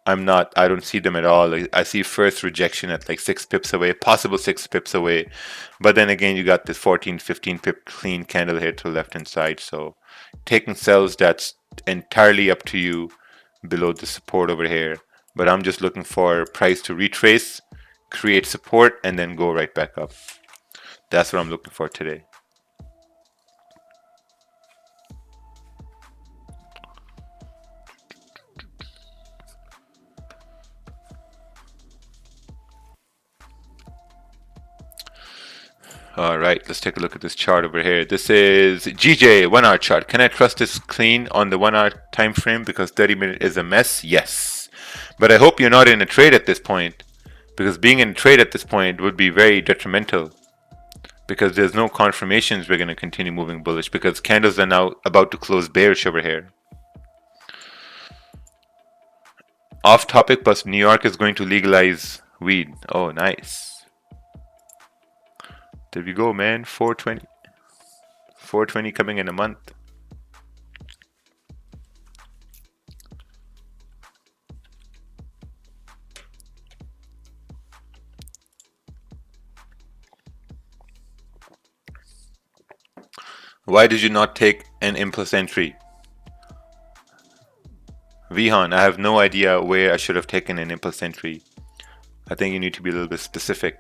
I don't see them at all. I see first rejection at like 6 pips away, possible 6 pips away. But then again, you got this 14, 15 pip clean candle here to the left hand side. So taking sells, that's entirely up to you below the support over here. But I'm just looking for price to retrace, create support, and then go right back up. That's what I'm looking for today. All right, let's take a look at this chart over here. This is GJ 1 hour chart. Can I trust this clean on the 1 hour time frame because 30-minute is a mess? Yes. But I hope you're not in a trade at this point, because being in a trade at this point would be very detrimental, because there's no confirmations we're going to continue moving bullish, because candles are now about to close bearish over here. Off topic, but New York is going to legalize weed. Oh, nice. There we go, man. 420. 420 coming in a month. Why did you not take an impulse entry? Vihan, I have no idea where I should have taken an impulse entry. I think you need to be a little bit specific.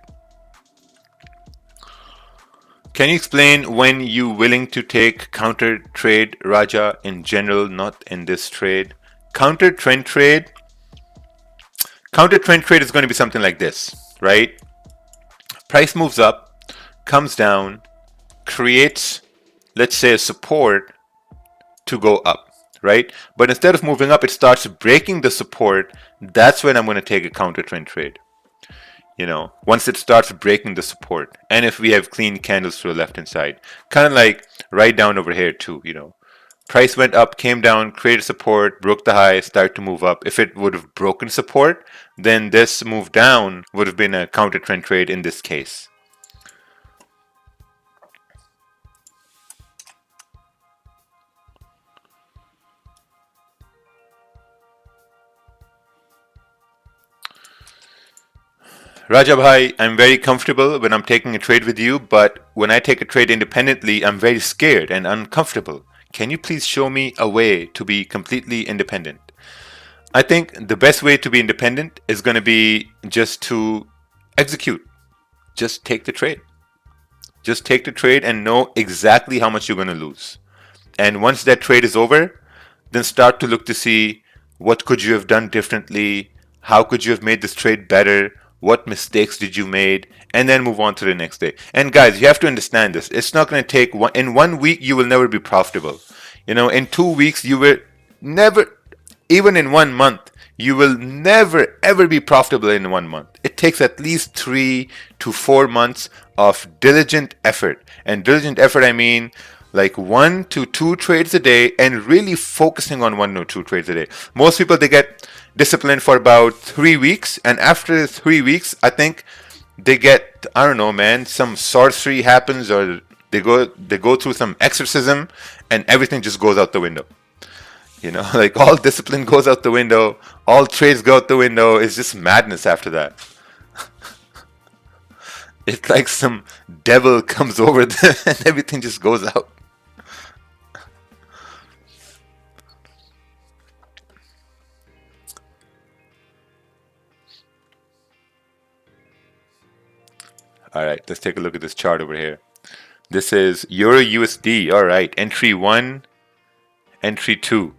Can you explain when you willing to take counter trade, Raja, in general, not in this trade? Counter trend trade is going to be something like this, right? Price moves up, comes down, creates, let's say, a support to go up, right? But instead of moving up, it starts breaking the support. That's when I'm going to take a counter trend trade. You know, once it starts breaking the support, and if we have clean candles to the left hand side, kind of like right down over here too, you know, price went up, came down, created support, broke the high, started to move up. If it would have broken support, then this move down would have been a counter trend trade in this case. Raja bhai, I'm very comfortable when I'm taking a trade with you, but when I take a trade independently, I'm very scared and uncomfortable. Can you please show me a way to be completely independent? I think the best way to be independent is going to be just to execute. Just take the trade. Just take the trade and know exactly how much you're going to lose. And once that trade is over, then start to look to see what could you have done differently, how could you have made this trade better, what mistakes did you made, and then move on to the next day. And guys, you have to understand this. It's not going to take in 1 week, you will never be profitable. You know, in 2 weeks, you will never, even in 1 month, you will never ever be profitable in 1 month. It takes at least 3 to 4 months of diligent effort. And diligent effort, I mean like 1 to 2 trades a day and really focusing on 1 or 2 trades a day. Most people, they get disciplined for about 3 weeks, and after 3 weeks, I think they get, I don't know, man, some sorcery happens, or they go through some exorcism, and everything just goes out the window. You know, like all discipline goes out the window, all trades go out the window. It's just madness after that. It's like some devil comes over them and everything just goes out. All right, let's take a look at this chart over here. This is Euro USD. All right, entry 1, entry 2.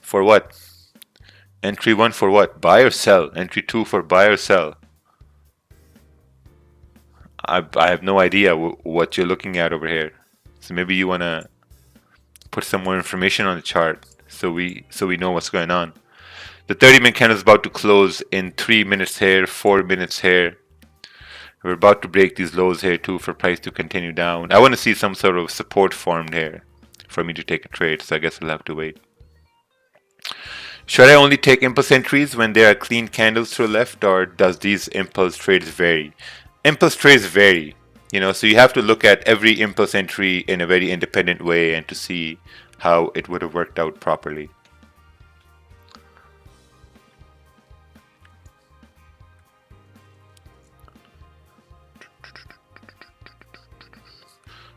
For what? Entry 1 for what? Buy or sell? Entry 2 for buy or sell? I have no idea what you're looking at over here. So maybe you want to put some more information on the chart so we know what's going on. The 30-minute candle is about to close in 3 minutes here, 4 minutes here. We're about to break these lows here too for price to continue down. I want to see some sort of support formed here for me to take a trade, so I guess I'll have to wait. Should I only take impulse entries when there are clean candles to the left, or does these impulse trades vary? Impulse trades vary, you know, so you have to look at every impulse entry in a very independent way and to see how it would have worked out properly.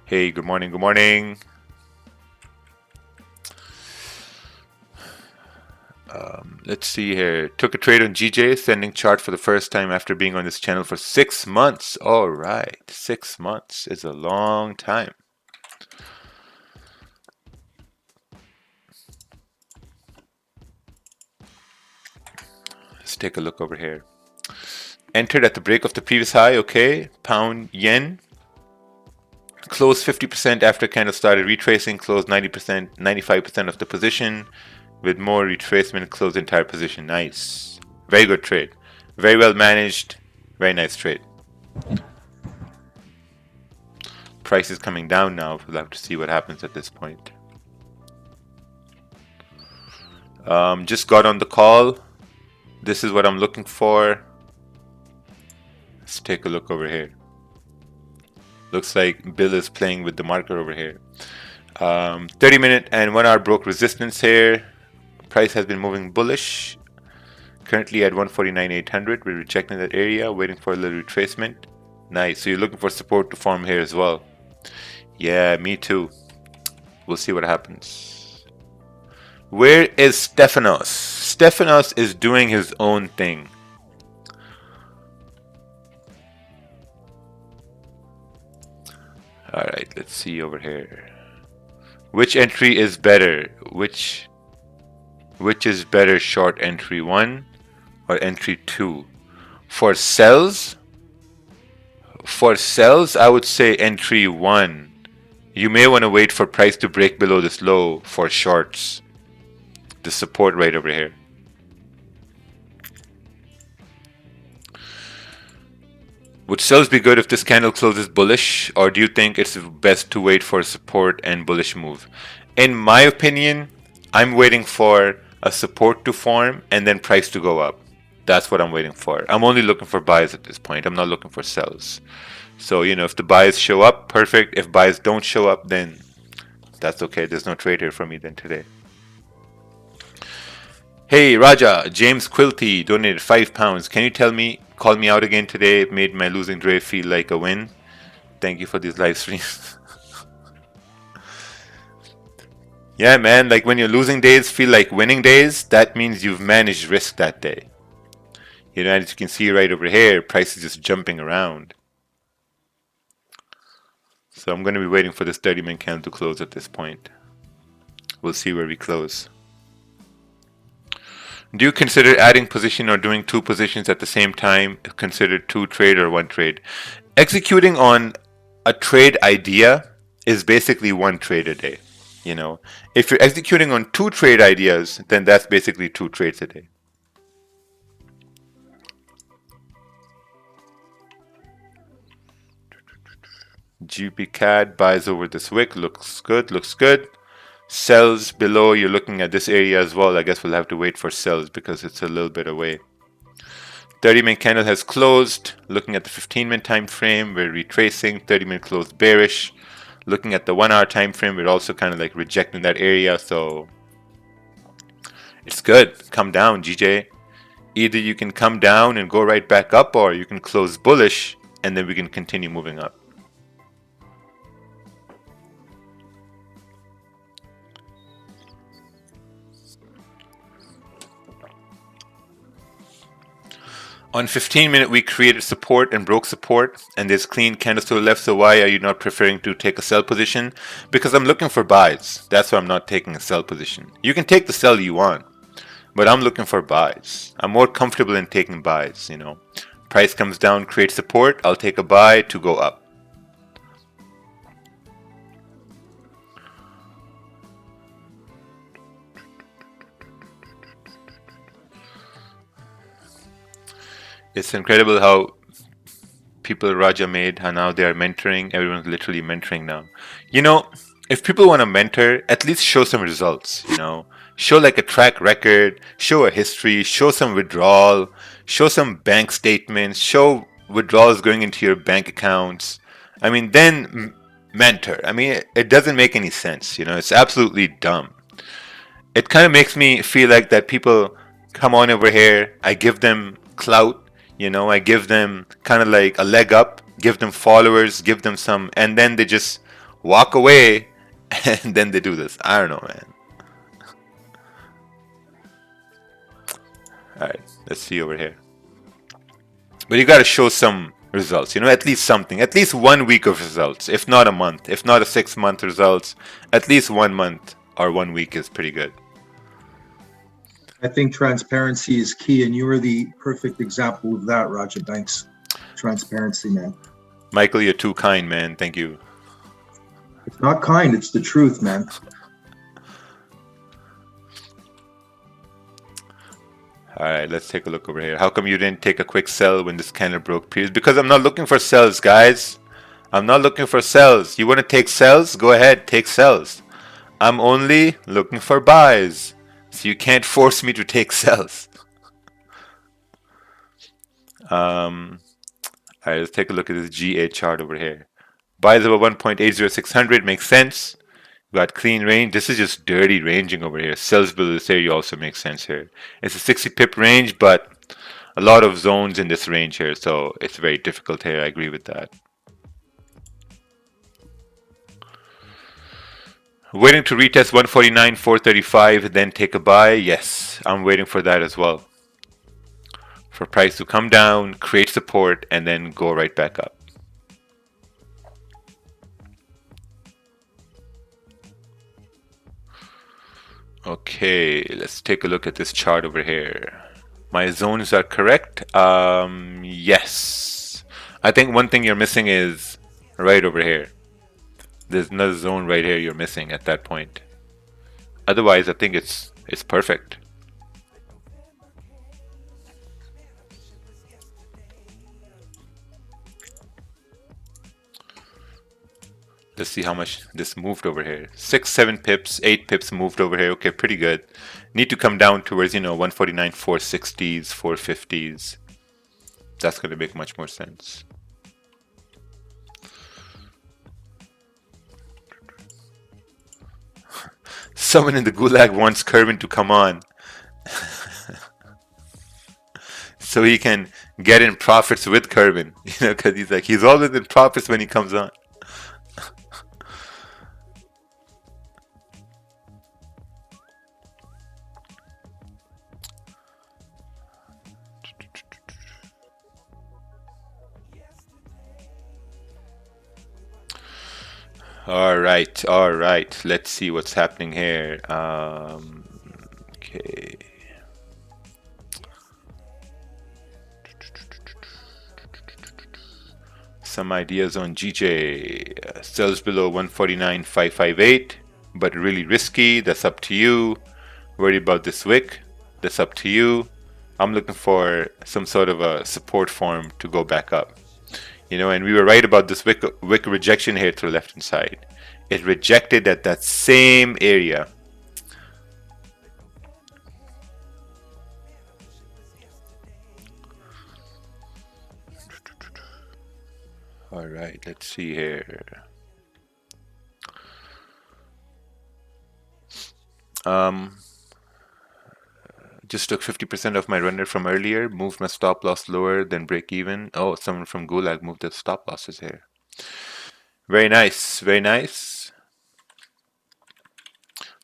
Hey, good morning, good morning. Let's see here. Took a trade on GJ, sending chart for the first time after being on this channel for 6 months. All right, 6 months is a long time. Let's take a look over here. Entered at the break of the previous high, okay. Pound yen. Closed 50% after candle started retracing, closed 90%, 95% of the position. With more retracement, closed the entire position. Nice. Very good trade. Very well managed. Very nice trade. Price is coming down now. We'll have to see what happens at this point. Just got on the call. This is what I'm looking for. Let's take a look over here. Looks like Bill is playing with the marker over here. 30-minute and 1 hour broke resistance here. Price has been moving bullish. Currently at 149.800. We're rejecting that area, waiting for a little retracement. Nice. So you're looking for support to form here as well. Yeah, me too. We'll see what happens. Where is Stefanos? Stefanos is doing his own thing. Alright, let's see over here. Which entry is better? Which is better, short entry 1 or entry 2? For sells, I would say entry 1. You may want to wait for price to break below this low for shorts. The support right over here. Would sells be good if this candle closes bullish, or do you think it's best to wait for support and bullish move? In my opinion, I'm waiting for a support to form and then price to go up. That's what I'm waiting for. I'm only looking for buys at this point. I'm not looking for sells. So, you know, if the buys show up, perfect. If buys don't show up, then that's okay. There's no trade here for me then today. Hey, Raja, James Quilty donated £5. Can you call me out again today? It made my losing trade feel like a win. Thank you for these live streams. Yeah, man, like when your losing days feel like winning days, that means you've managed risk that day. You know, as you can see right over here, price is just jumping around. So I'm going to be waiting for this 30-minute candle to close at this point. We'll see where we close. Do you consider adding position or doing 2 positions at the same time? Consider 2 trade or 1 trade? Executing on a trade idea is basically 1 trade a day. You know, if you're executing on 2 trade ideas, then that's basically 2 trades a day. GBCAD buys over this wick, looks good, looks good. Sells below, you're looking at this area as well. I guess we'll have to wait for sells because it's a little bit away. 30-minute candle has closed. Looking at the 15-minute time frame, we're retracing. 30-minute closed bearish. Looking at the 1-hour time frame, we're also kind of like rejecting that area, so it's good. Come down, GJ. Either you can come down and go right back up, or you can close bullish and then we can continue moving up. On 15-minute, we created support and broke support, and there's clean candles to the left, so why are you not preferring to take a sell position? Because I'm looking for buys. That's why I'm not taking a sell position. You can take the sell you want, but I'm looking for buys. I'm more comfortable in taking buys, you know. Price comes down, create support, I'll take a buy to go up. It's incredible how people Raja made, how now they are mentoring. Everyone's literally mentoring now. You know, if people want to mentor, at least show some results, you know. Show like a track record, show a history, show some withdrawal, show some bank statements, show withdrawals going into your bank accounts. I mean, then mentor. I mean, it doesn't make any sense, you know. It's absolutely dumb. It kind of makes me feel like that people come on over here, I give them clout, you know, I give them kind of like a leg up, give them followers, give them some, and then they just walk away and then they do this. I don't know, man. Alright, let's see over here. But you gotta show some results, you know, at least something, at least 1 week of results, if not a month, if not a 6-month results, at least 1 month or 1 week is pretty good. I think transparency is key, and you are the perfect example of that, Raja. Thanks. Transparency, man. Michael, you're too kind, man. Thank you. It's not kind, it's the truth, man. Alright, let's take a look over here. How come you didn't take a quick sell when this candle broke previous? Because I'm not looking for sells, guys. I'm not looking for sells. You want to take sells? Go ahead, take sells. I'm only looking for buys. So you can't force me to take sells. Alright, let's take a look at this GA chart over here. Buys over 1.80600 makes sense. Got clean range. This is just dirty ranging over here. Sells below this area also makes sense here. It's a 60 pip range, but a lot of zones in this range here, so it's very difficult here. I agree with that. Waiting to retest 149.435, then take a buy. Yes, I'm waiting for that as well. For price to come down, create support, and then go right back up. Okay, let's take a look at this chart over here. My zones are correct. Yes. I think one thing you're missing is right over here. There's another zone right here you're missing at that point. Otherwise, I think it's perfect. Let's see how much this moved over here. 6, 7 pips, 8 pips moved over here. Okay, pretty good. Need to come down towards, you know, 149, 460s, 450s. That's going to make much more sense. Someone in the gulag wants Kervin to come on so he can get in profits with Kervin, you know, because he's always in profits when he comes on. All right. Let's see what's happening here. Okay. Some ideas on GJ. Sells below 149.558. but really risky. That's up to you. Worried about this wick. That's up to you. I'm looking for some sort of a support form to go back up. You know, and we were right about this wick rejection here to the left hand side. It rejected at that same area. All right, let's see here. Just took 50% of my run rate from earlier, moved my stop loss lower than break even. Oh, someone from Gulag moved the stop losses here. Very nice, very nice.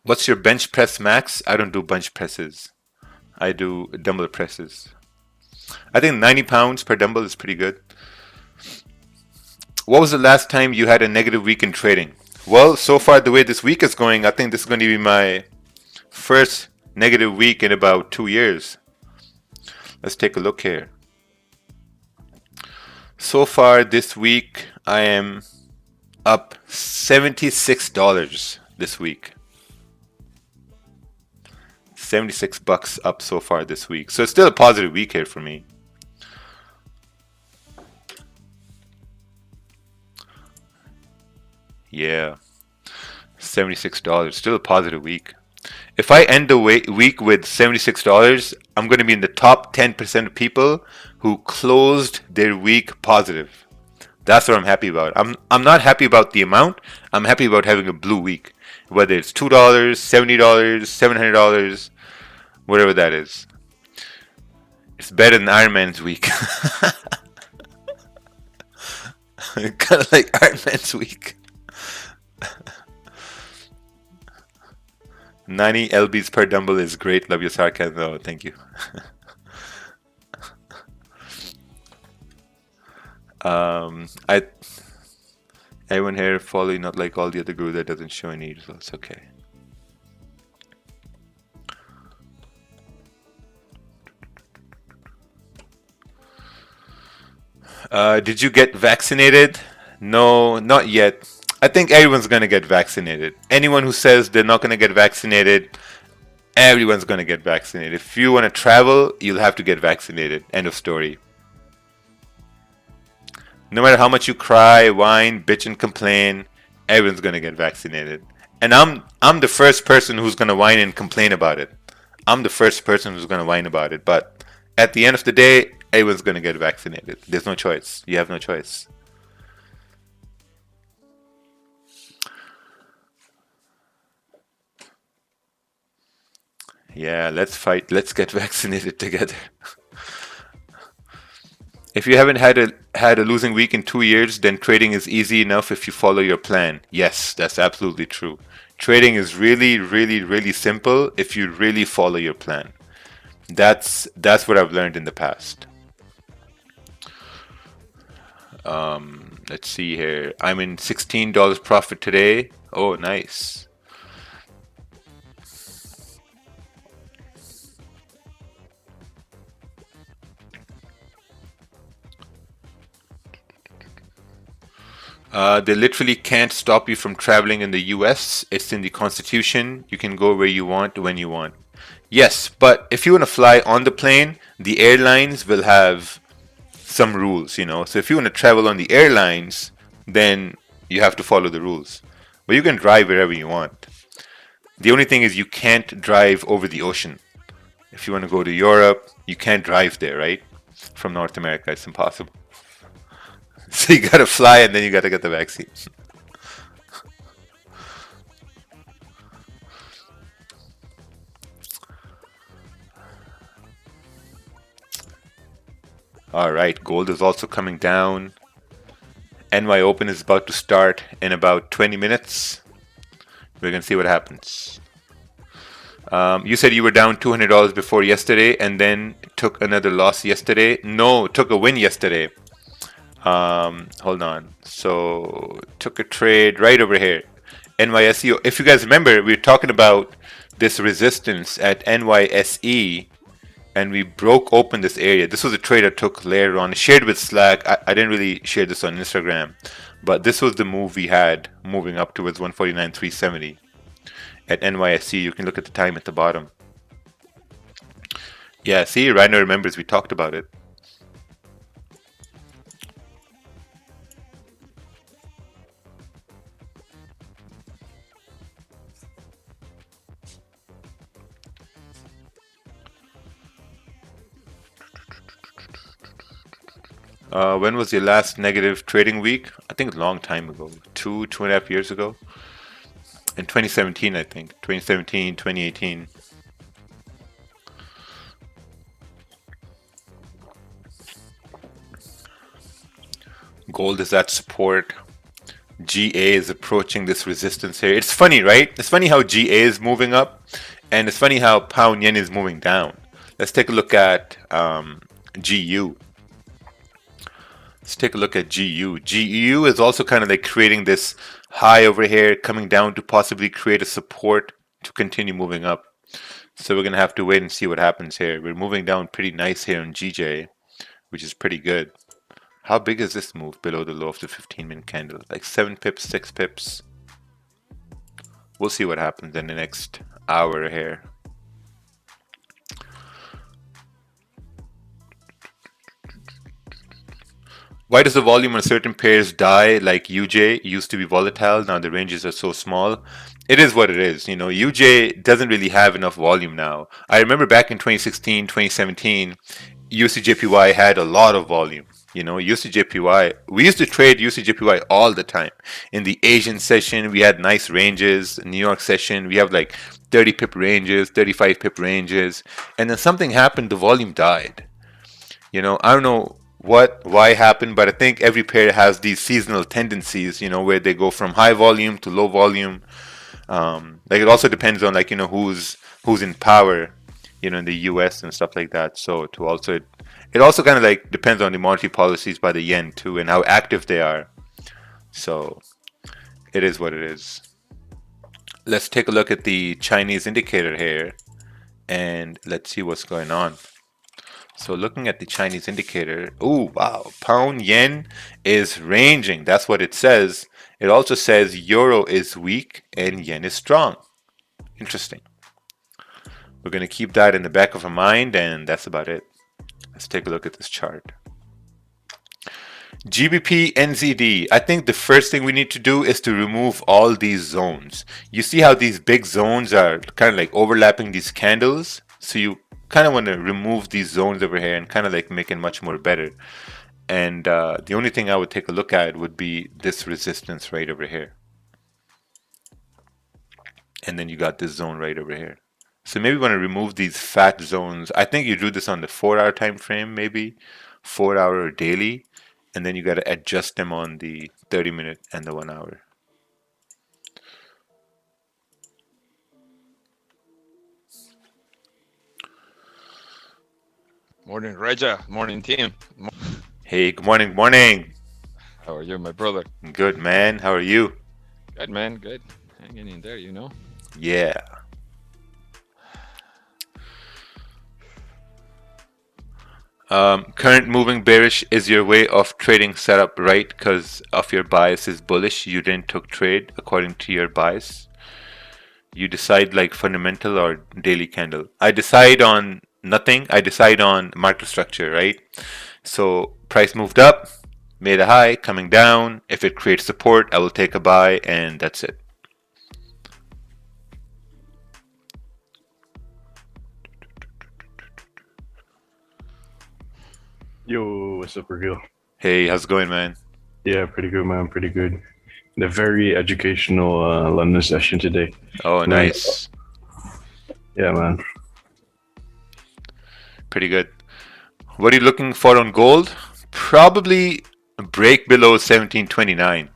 What's your bench press max? I don't do bench presses. I do dumbbell presses. I think 90 pounds per dumbbell is pretty good. What was the last time you had a negative week in trading? Well, so far the way this week is going, I think this is going to be my first negative week in about 2 years. Let's take a look here. So far this week, I am up $76 this week. 76 bucks up so far this week. So it's still a positive week here for me. Yeah, $76, still a positive week. If I end the week with $76, I'm going to be in the top 10% of people who closed their week positive. That's what I'm happy about. I'm not happy about the amount. I'm happy about having a blue week. Whether it's $2, $70, $700, whatever that is. It's better than Iron Man's week. Kind of like Iron Man's week. 90 lbs per dumbbell is great. Love your sarcasm. Oh, thank you. Everyone here following, not like all the other guru that doesn't show any results. Okay. Did you get vaccinated? No, not yet. I think everyone's going to get vaccinated. Anyone who says they're not going to get vaccinated, everyone's going to get vaccinated. If you want to travel, you'll have to get vaccinated. End of story. No matter how much you cry, whine, bitch, and complain, everyone's going to get vaccinated. And I'm the first person who's going to whine and complain about it. I'm the first person who's going to whine about it. But at the end of the day, everyone's going to get vaccinated. There's no choice. You have no choice. Yeah, let's fight. Let's get vaccinated together. If you haven't had a losing week in 2 years, then trading is easy enough if you follow your plan. Yes, that's absolutely true. Trading is really, really, really simple if you really follow your plan. That's what I've learned in the past. Let's see here. I'm in $16 profit today. Oh, nice. They literally can't stop you from traveling in the US. It's in the Constitution. You can go where you want, when you want. Yes, but if you want to fly on the plane, the airlines will have some rules, you know. So if you want to travel on the airlines, then you have to follow the rules. But you can drive wherever you want. The only thing is you can't drive over the ocean. If you want to go to Europe, you can't drive there, right? From North America, it's impossible. So you gotta fly and then you gotta get the vaccine. All right, gold is also coming down. NY Open is about to start in about 20 minutes. We're gonna see what happens. You said you were down $200 before yesterday and then took another loss yesterday. No, took a win yesterday. Hold on. So took a trade right over here. NYSE. If you guys remember, we were talking about this resistance at NYSE and we broke open this area. This was a trade I took later on. I shared with Slack. I didn't really share this on Instagram, but this was the move we had moving up towards 149.370. at NYSE. You can look at the time at the bottom. Yeah, see, Rhino remembers we talked about it. When was your last negative trading week? I think a long time ago. 2.5 years ago. In 2017, I think. 2017, 2018. Gold is at support. GA is approaching this resistance here. It's funny, right? It's funny how GA is moving up, and it's funny how pound yen is moving down. Let's take a look at GU. Let's take a look at GU. GU is also kind of like creating this high over here, coming down to possibly create a support to continue moving up. So we're going to have to wait and see what happens here. We're moving down pretty nice here on GJ, which is pretty good. How big is this move below the low of the 15-minute candle? Like 7 pips, 6 pips. We'll see what happens in the next hour here. Why does the volume on certain pairs die? Like UJ used to be volatile, now the ranges are so small. It is what it is. You know, UJ doesn't really have enough volume now. I remember back in 2016, 2017, USDJPY had a lot of volume. You know, USDJPY, we used to trade USDJPY all the time. In the Asian session, we had nice ranges. New York session, we have like 30 pip ranges, 35 pip ranges. And then something happened, the volume died. You know, I don't know why happened, but I think every pair has these seasonal tendencies, you know, where they go from high volume to low volume. Like it also depends on like, you know, who's in power, you know, in the US and stuff like that. So to also, it also kind of like depends on the monetary policies by the yen too and how active they are. So it is what it is. Let's take a look at the Chinese indicator here and let's see what's going on. So looking at the Chinese indicator, oh wow, pound yen is ranging. That's what it says. It also says euro is weak and yen is strong. Interesting. We're going to keep that in the back of our mind, and that's about it. Let's take a look at this chart. GBP NZD. I think the first thing we need to do is to remove all these zones. You see how these big zones are kind of like overlapping these candles? So you kind of want to remove these zones over here and kind of like make it much more better. And the only thing I would take a look at would be this resistance right over here. And then you got this zone right over here. So maybe you want to remove these fat zones. I think you do this on the 4-hour time frame, maybe 4-hour or daily. And then you got to adjust them on the 30-minute and the 1 hour. Morning, Reja. Morning, team. Hey, good morning, good morning. How are you, my brother? Good, man. How are you? Good, man. Good. Hanging in there, you know. Yeah. Current moving bearish is your way of trading setup, right? Because of your bias is bullish. You didn't took trade according to your bias. You decide like fundamental or daily candle. I decide on nothing. I decide on microstructure, right? So price moved up, made a high, coming down. If it creates support, I will take a buy, and that's it. Yo, what's up, Rakeel? Hey, how's it going, man? Yeah, pretty good, man. Pretty good. The very educational London session today. Oh, nice. Yeah, man. Pretty good. What are you looking for on gold? Probably a break below 1729.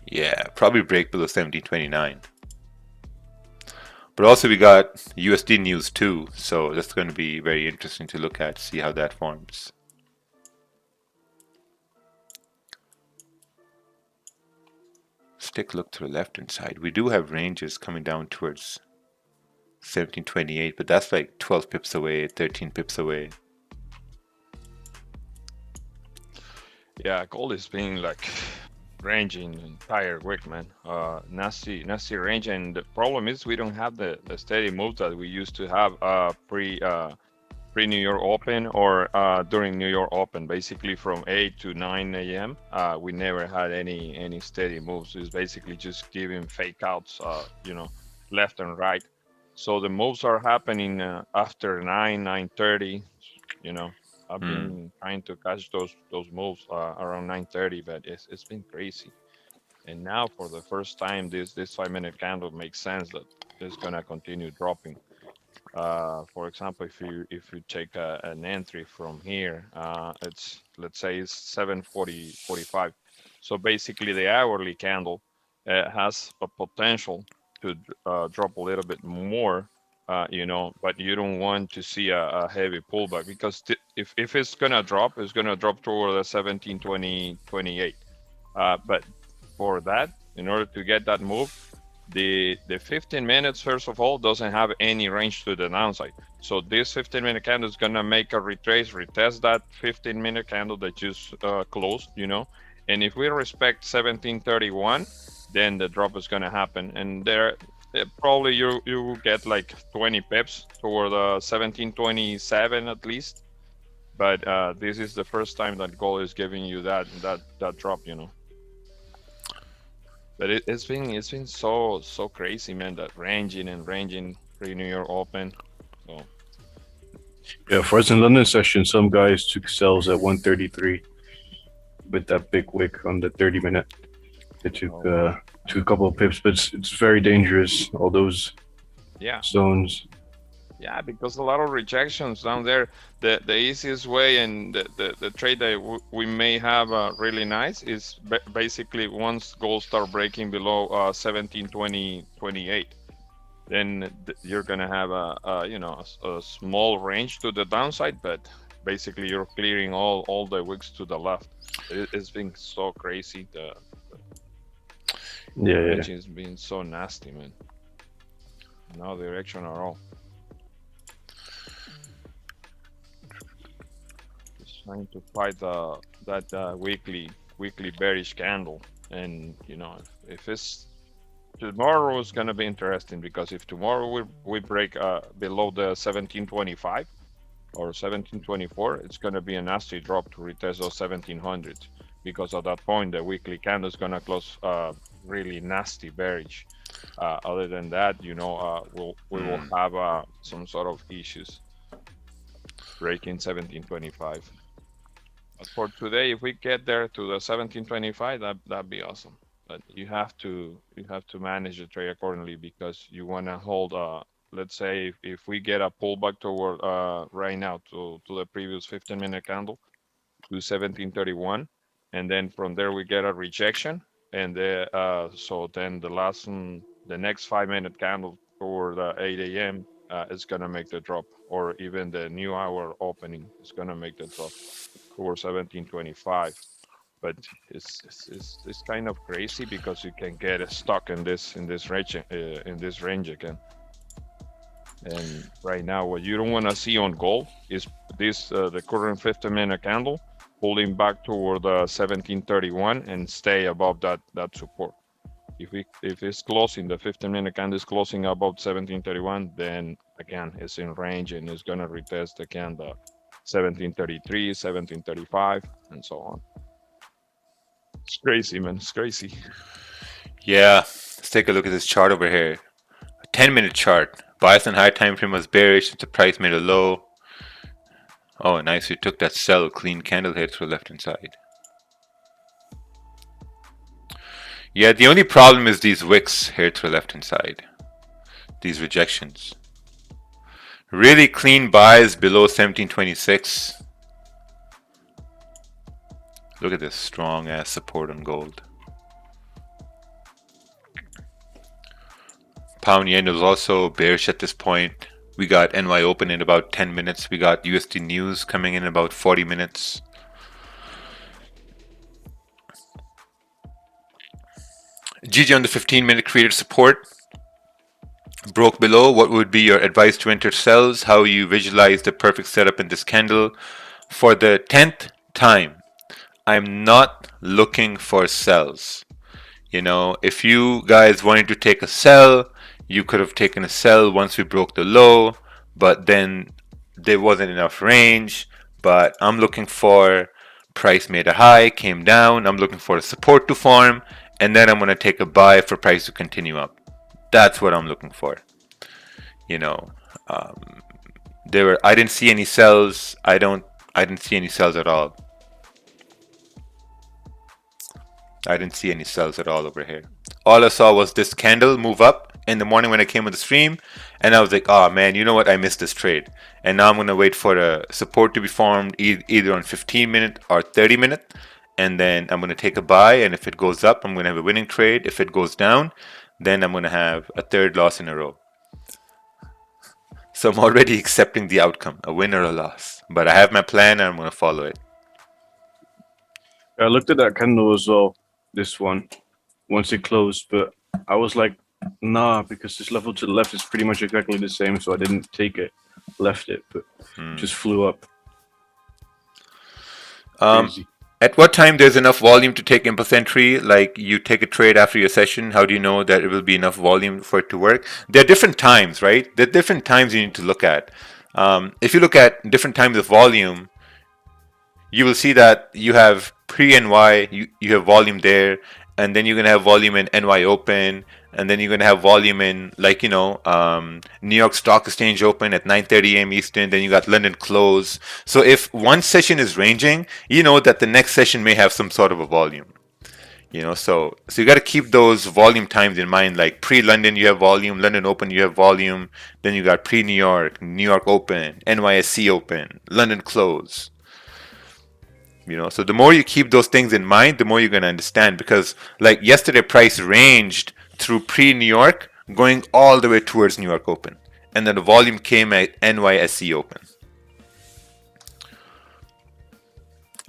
Yeah, probably break below 1729. But also we got USD news too, so that's going to be very interesting to look at, see how that forms. Let's take a look to the left hand side. We do have ranges coming down towards 1728, but that's like 12 pips away, 13 pips away. Yeah, gold is being like ranging entire week, man. Nasty range, and the problem is we don't have the steady move that we used to have pre New York Open or during New York Open. Basically from 8 to 9 a.m. We never had any steady moves. It's basically just giving fake outs, left and right. So the moves are happening after 9:30. You know, I've been trying to catch those moves around 9:30, but it's been crazy. And now for the first time, this 5 minute candle makes sense that it's gonna continue dropping. For example, if you take an entry from here, it's let's say it's 7:45. So basically, the hourly candle has a potential to drop a little bit more, but you don't want to see a heavy pullback because if it's gonna drop, it's gonna drop toward the 17:20, 28. But for that, in order to get that move, the 15 minutes, first of all, doesn't have any range to the downside. So this 15-minute candle is gonna make a retrace, retest that 15-minute candle that just closed, and if we respect 1731, then the drop is gonna happen, and there probably you will get like 20 pips toward the 1727 at least. But this is the first time that gold is giving you that drop, But it's been so crazy, man. That ranging pre New York Open. So Yeah, for us in London session, some guys took sells at 133 with that big wick on the 30-minute. They took a couple of pips, but it's very dangerous. All those zones. Yeah, because a lot of rejections down there. The easiest way and the trade that we may have really nice is basically once gold start breaking below 1720.28, then you're gonna have a small range to the downside, but basically you're clearing all the wicks to the left. It's been so crazy. The range has been so nasty, man. No direction at all. Trying to fight that weekly bearish candle, and if it's tomorrow is gonna be interesting, because if tomorrow we break below the 1725 or 1724, it's gonna be a nasty drop to retest those 1700, because at that point the weekly candle is gonna close really nasty bearish. Other than that, we will have some sort of issues breaking 1725. But for today, if we get there to the 1725, that'd be awesome. But you have to manage the trade accordingly, because you want to hold. Let's say if we get a pullback toward right now to the previous 15-minute candle to 1731, and then from there we get a rejection, and so then the next 5-minute candle toward 8 a.m. Is gonna make the drop, or even the new hour opening is gonna make the drop toward 1725. But it's kind of crazy, because you can get stuck in this range again. And right now, what you don't want to see on gold is this the current 15-minute candle pulling back toward 1731 and stay above that support. If it's closing, the 15-minute candle is closing above 1731, then again it's in range and it's gonna retest again the 1733, 1735, and so on. It's crazy, man. It's crazy. Yeah, let's take a look at this chart over here. A 10-minute chart. Bias and high time frame was bearish since the price made a low. Oh, nice. We took that sell clean candle here to the left hand side. Yeah, the only problem is these wicks here to the left hand side. These rejections. Really clean buys below 1726. Look at this strong ass support on gold. Pound yen was also bearish at this point. We got NY open in about 10 minutes. We got USD news coming in about 40 minutes. GG on the 15-minute created support. Broke below. What would be your advice to enter sells? How you visualize the perfect setup in this candle? For the 10th time, I'm not looking for sells. You know, if you guys wanted to take a sell, you could have taken a sell once we broke the low, but then there wasn't enough range. But I'm looking for price made a high, came down. I'm looking for a support to form, and then I'm going to take a buy for price to continue up. That's what I'm looking for. You know, I didn't see any sells. I didn't see any sells at all. I didn't see any sells at all over here. All I saw was this candle move up in the morning when I came on the stream, and I was like, oh man, you know what? I missed this trade. And now I'm going to wait for a support to be formed either on 15-minute or 30-minute, and then I'm going to take a buy, and if it goes up, I'm going to have a winning trade. If it goes down, then I'm going to have a third loss in a row. So I'm already accepting the outcome, a win or a loss. But I have my plan, and I'm going to follow it. I looked at that candle as well, this one, once it closed, but I was like, nah, because this level to the left is pretty much exactly the same, so I didn't take it, left it, but it just flew up. Crazy. At what time there's enough volume to take impulse entry? Like you take a trade after your session, how do you know that it will be enough volume for it to work? There are different times, right? There are different times you need to look at. If you look at different times of volume, you will see that you have pre-NY, you have volume there, and then you're going to have volume in NY Open, and then you're going to have volume in, like, you know, New York Stock Exchange Open at 9:30 a.m. Eastern, then you got London Close. So if one session is ranging, you know that the next session may have some sort of a volume. You know, so you got to keep those volume times in mind. Like pre-London, you have volume. London Open, you have volume. Then you got pre-New York, New York Open, NYSE Open, London Close. You know, so the more you keep those things in mind, the more you're going to understand. Because like yesterday, price ranged through pre-New York, going all the way towards New York Open. And then the volume came at NYSE Open.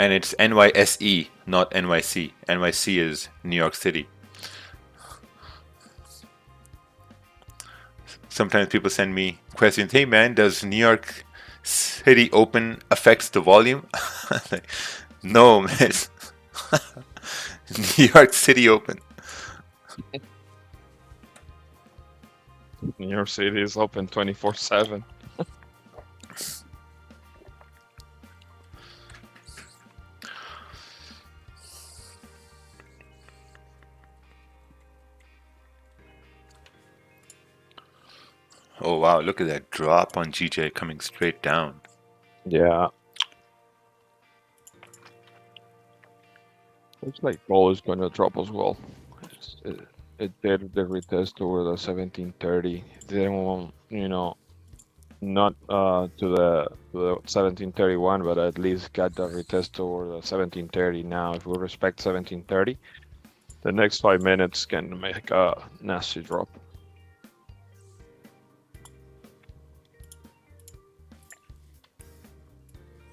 And it's NYSE, not NYC. NYC is New York City. Sometimes people send me questions, hey man, does New York City Open affects the volume? Like, no, man. New York City Open. New York City is open 24/7. Oh wow, look at that drop on GJ coming straight down. Yeah. Looks like gold is going to drop as well. It did the retest over the 1730. It didn't want, you know, not to the 1731, but at least got the retest over the 1730. Now, if we respect 1730, the next 5 minutes can make a nasty drop.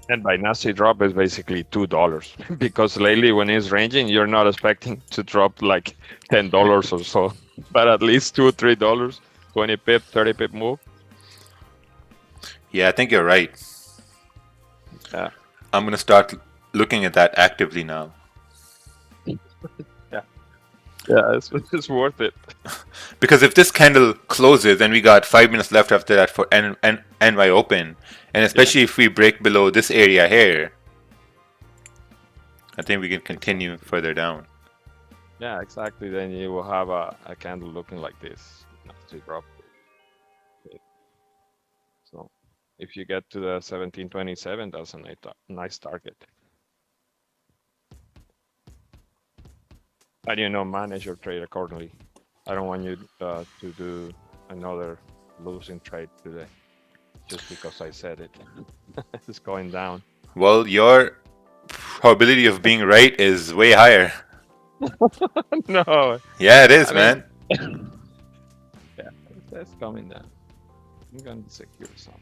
And by nasty drop is basically $2 because lately when it's ranging, you're not expecting to drop like $10 or so, but at least $2 or $3, 20 pip, 30 pip move. Yeah, I think you're right. Yeah, I'm gonna start looking at that actively now. yeah, it's worth it. Because if this candle closes and we got 5 minutes left after that for NY Open, and especially if we break below this area here, I think we can continue further down. Yeah, exactly. Then you will have a candle looking like this. Nasty drop. So if you get to the 1727, that's a nice target. And you know, manage your trade accordingly. I don't want you to do another losing trade today just because I said it. It's going down. Well, your probability of being right is way higher. No. Yeah, it is, man. Yeah, that's coming down. I'm going to secure some.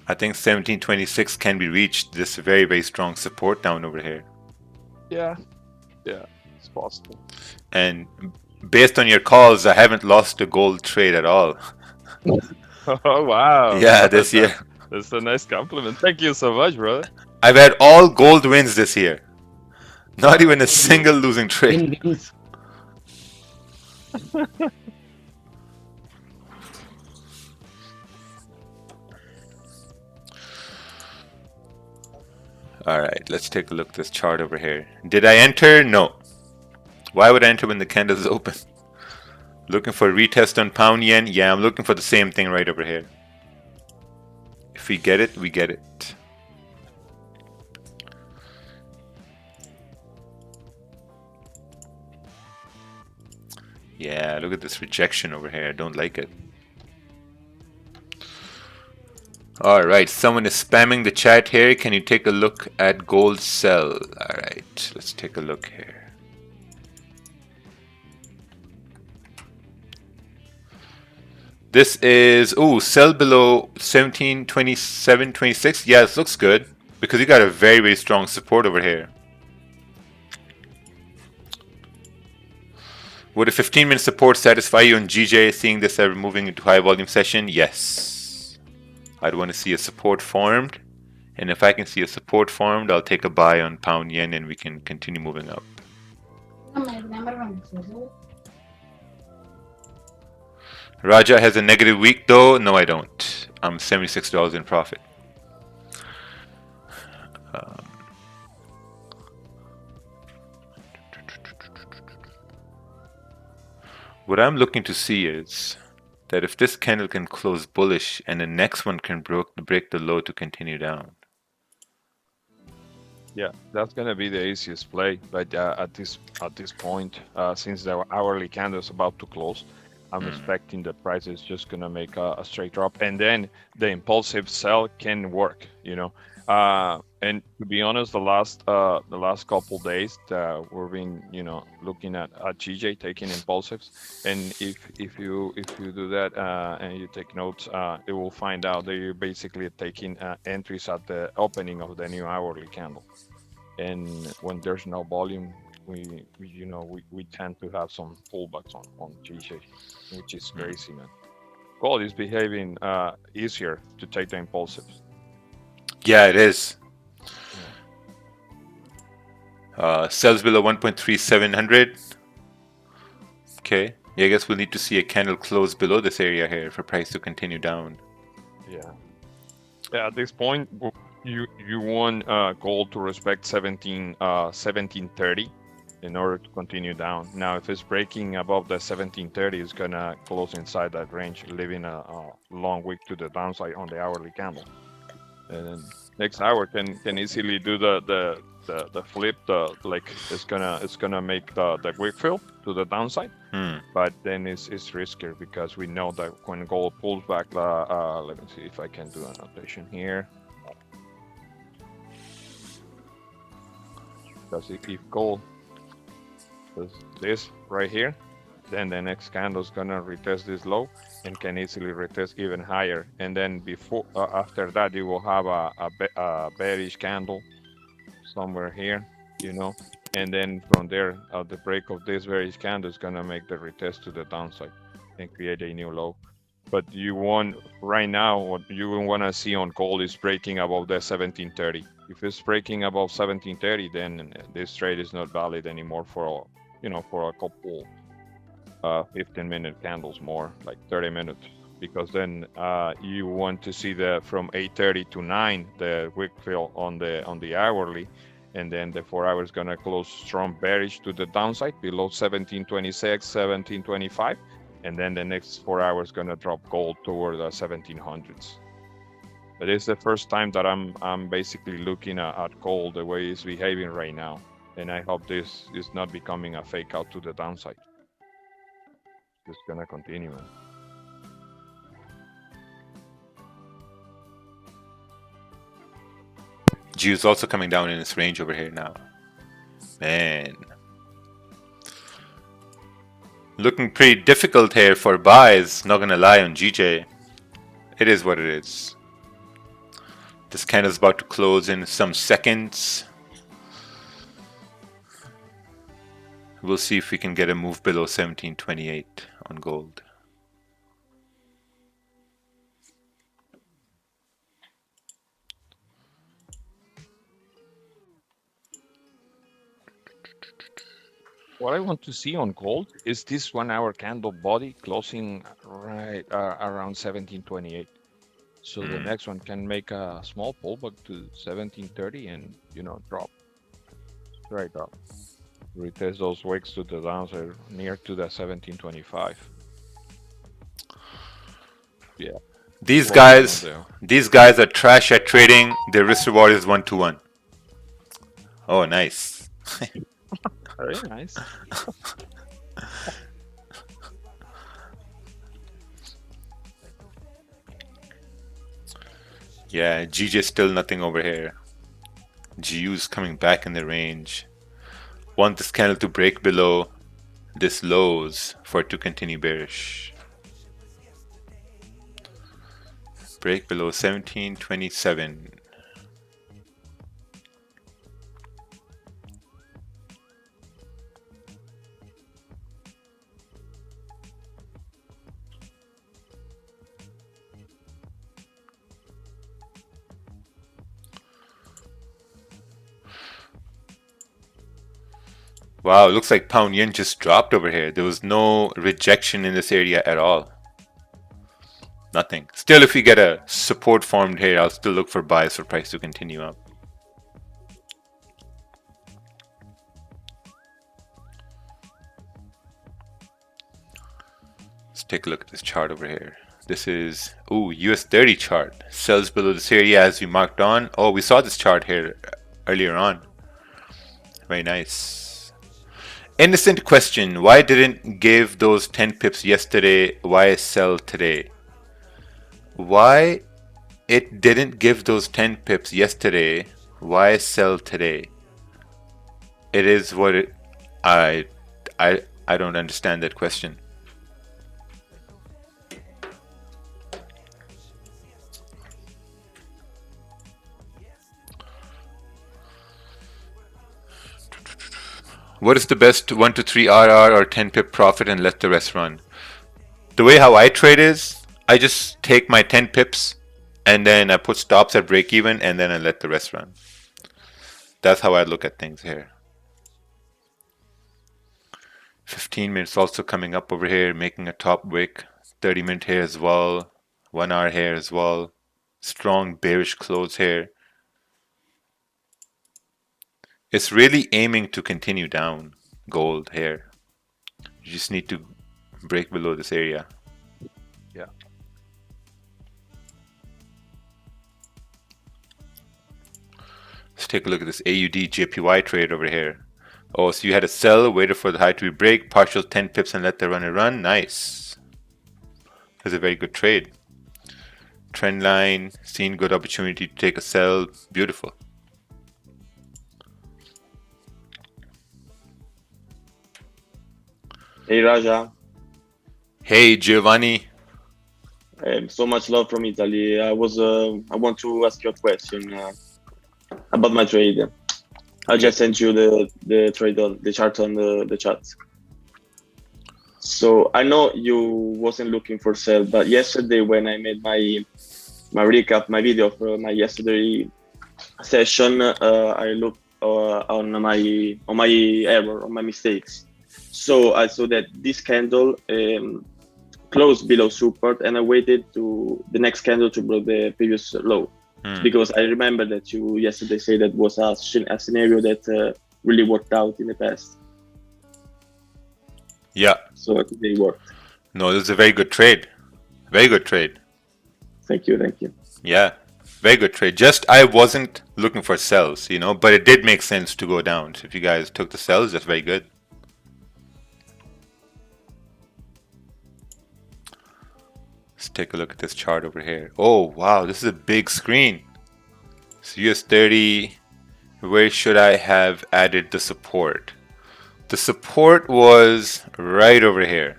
I think 1726 can be reached. This very, very strong support down over here. Yeah, it's possible. And based on your calls, I haven't lost a gold trade at all. Oh, wow. Yeah, this year. That's a nice compliment. Thank you so much, brother. I've had all gold wins this year. Not even a single losing trade. Wins. Alright, let's take a look at this chart over here. Did I enter? No. Why would I enter when the candle is open? Looking for a retest on pound yen? Yeah, I'm looking for the same thing right over here. If we get it, we get it. Yeah, look at this rejection over here. I don't like it. Alright, someone is spamming the chat here. Can you take a look at gold sell? Alright, let's take a look here. This is, ooh, sell below 17.27.26. Yeah, this looks good because you got a very, very strong support over here. Would a 15-minute support satisfy you on GJ, seeing this ever moving into high volume session? Yes. I'd want to see a support formed, and if I can see a support formed, I'll take a buy on pound yen and we can continue moving up. Raja has a negative week though. No, I don't. I'm $76 in profit. What I'm looking to see is that if this candle can close bullish and the next one can break the low to continue down. Yeah, that's gonna be the easiest play. But at this point, since the hourly candle is about to close, I'm expecting the price is just gonna make a straight drop, and then the impulsive sell can work. You know, and to be honest, the last couple days we've been looking at GJ taking impulsives, and if you do that and you take notes, you will find out that you're basically taking entries at the opening of the new hourly candle, and when there's no volume, we tend to have some pullbacks on GJ, which is crazy, man. Gold is behaving easier to take the impulsives. Yeah, it is. Sells below 1.3700. Okay. Yeah, I guess we'll need to see a candle close below this area here for price to continue down. Yeah. At this point, you want gold to respect 1730 in order to continue down. Now, if it's breaking above the 1730, it's gonna close inside that range, leaving a long wick to the downside on the hourly candle. And then next hour can easily do the flip. It's gonna make the wick fill to the downside. But then it's riskier because we know that when gold pulls back, let me see if I can do a notation here. Because if gold does this right here, then the next candle is gonna retest this low and can easily retest even higher. And then after that, you will have a bearish candle somewhere here, and then from there, the break of this bearish candle is gonna make the retest to the downside and create a new low. But right now, what you want to see on gold is breaking above the 1730. If it's breaking above 1730, then this trade is not valid anymore for a couple 15-minute candles more, like 30 minutes, because then you want to see from 8:30 to 9 the wick fill on the hourly, and then the 4 hours gonna close strong bearish to the downside below 1726, 1725, and then the next 4 hours gonna drop gold toward the 1700s. But it's the first time that I'm basically looking at gold the way it's behaving right now, and I hope this is not becoming a fake out to the downside. It's gonna continue, man. G is also coming down in its range over here now. Man. Looking pretty difficult here for buys, not gonna lie, on GJ. It is what it is. This candle's about to close in some seconds. We'll see if we can get a move below 1728 on gold. What I want to see on gold is this 1 hour candle body closing right around 1728. So the next one can make a small pullback to 1730 and, you know, drop straight up. Retest those wicks to the downside near to the 1725. Yeah. These Closing on guys are trash at trading. Their risk reward is 1-to-1. Oh, nice. Very nice. Yeah, GJ still nothing over here. GU's coming back in the range. Want this candle to break below this lows for it to continue bearish. Break below 1727. Wow, it looks like pound yen just dropped over here. There was no rejection in this area at all. Nothing. Still, if we get a support formed here, I'll still look for buys for price to continue up. Let's take a look at this chart over here. This is, US 30 chart. Sells below this area as we marked on. Oh, we saw this chart here earlier on. Very nice. Innocent question. Why didn't give those 10 pips yesterday? Why sell today? Why it didn't give those 10 pips yesterday? Why sell today? It is what it... I don't understand that question. What is the best 1 to 3 RR or 10 pip profit and let the rest run? The way how I trade is, I just take my 10 pips and then I put stops at break even and then I let the rest run. That's how I look at things here. 15 minutes also coming up over here, making a top wick. 30 minute here as well. 1 hour here as well. Strong bearish close here. It's really aiming to continue down gold here. You just need to break below this area. Yeah. Let's take a look at this AUD JPY trade over here. Oh, so you had a sell, waited for the high to be break, partial 10 pips and let the runner run. Nice. That's a very good trade. Trend line, seen good opportunity to take a sell. Beautiful. Hey Raja, Hey Giovanni. so much love from Italy. I want to ask you a question about my trade. I just sent you the trade on the chart on the chat. So I know you wasn't looking for sell, but yesterday when I made my recap, my video for my yesterday session, I looked on my error, on my mistakes. So I saw that this candle closed below support, and I waited to the next candle to break the previous low, because I remember that you yesterday said that was a scenario that really worked out in the past. Yeah. So today worked. No, this is a very good trade. Very good trade. Thank you, thank you. Yeah, very good trade. Just I wasn't looking for sells, you know, but it did make sense to go down. So if you guys took the sells, that's very good. Let's take a look at this chart over here. Oh, wow, this is a big screen. So US 30, where should I have added the support? The support was right over here.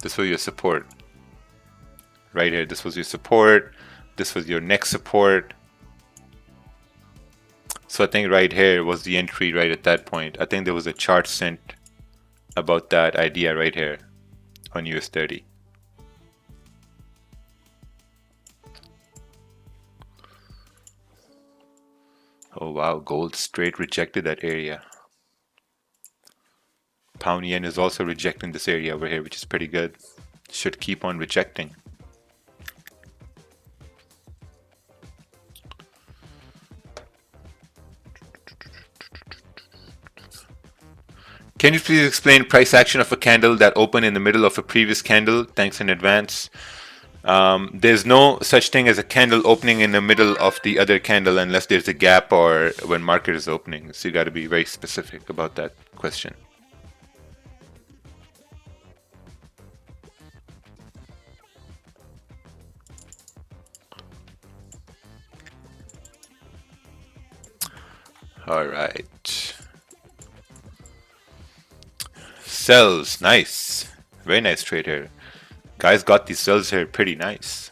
This was your support. Right here, this was your support. This was your next support. So I think right here was the entry right at that point. I think there was a chart sent about that idea right here on US 30. Oh wow, gold straight rejected that area. Pound yen is also rejecting this area over here, which is pretty good. Should keep on rejecting. Can you please explain price action of a candle that opened in the middle of a previous candle? Thanks in advance. There's no such thing as a candle opening in the middle of the other candle unless there's a gap or when market is opening. So you got to be very specific about that question. All right. Sells, nice. Very nice trade here. Guys got these sells here pretty nice.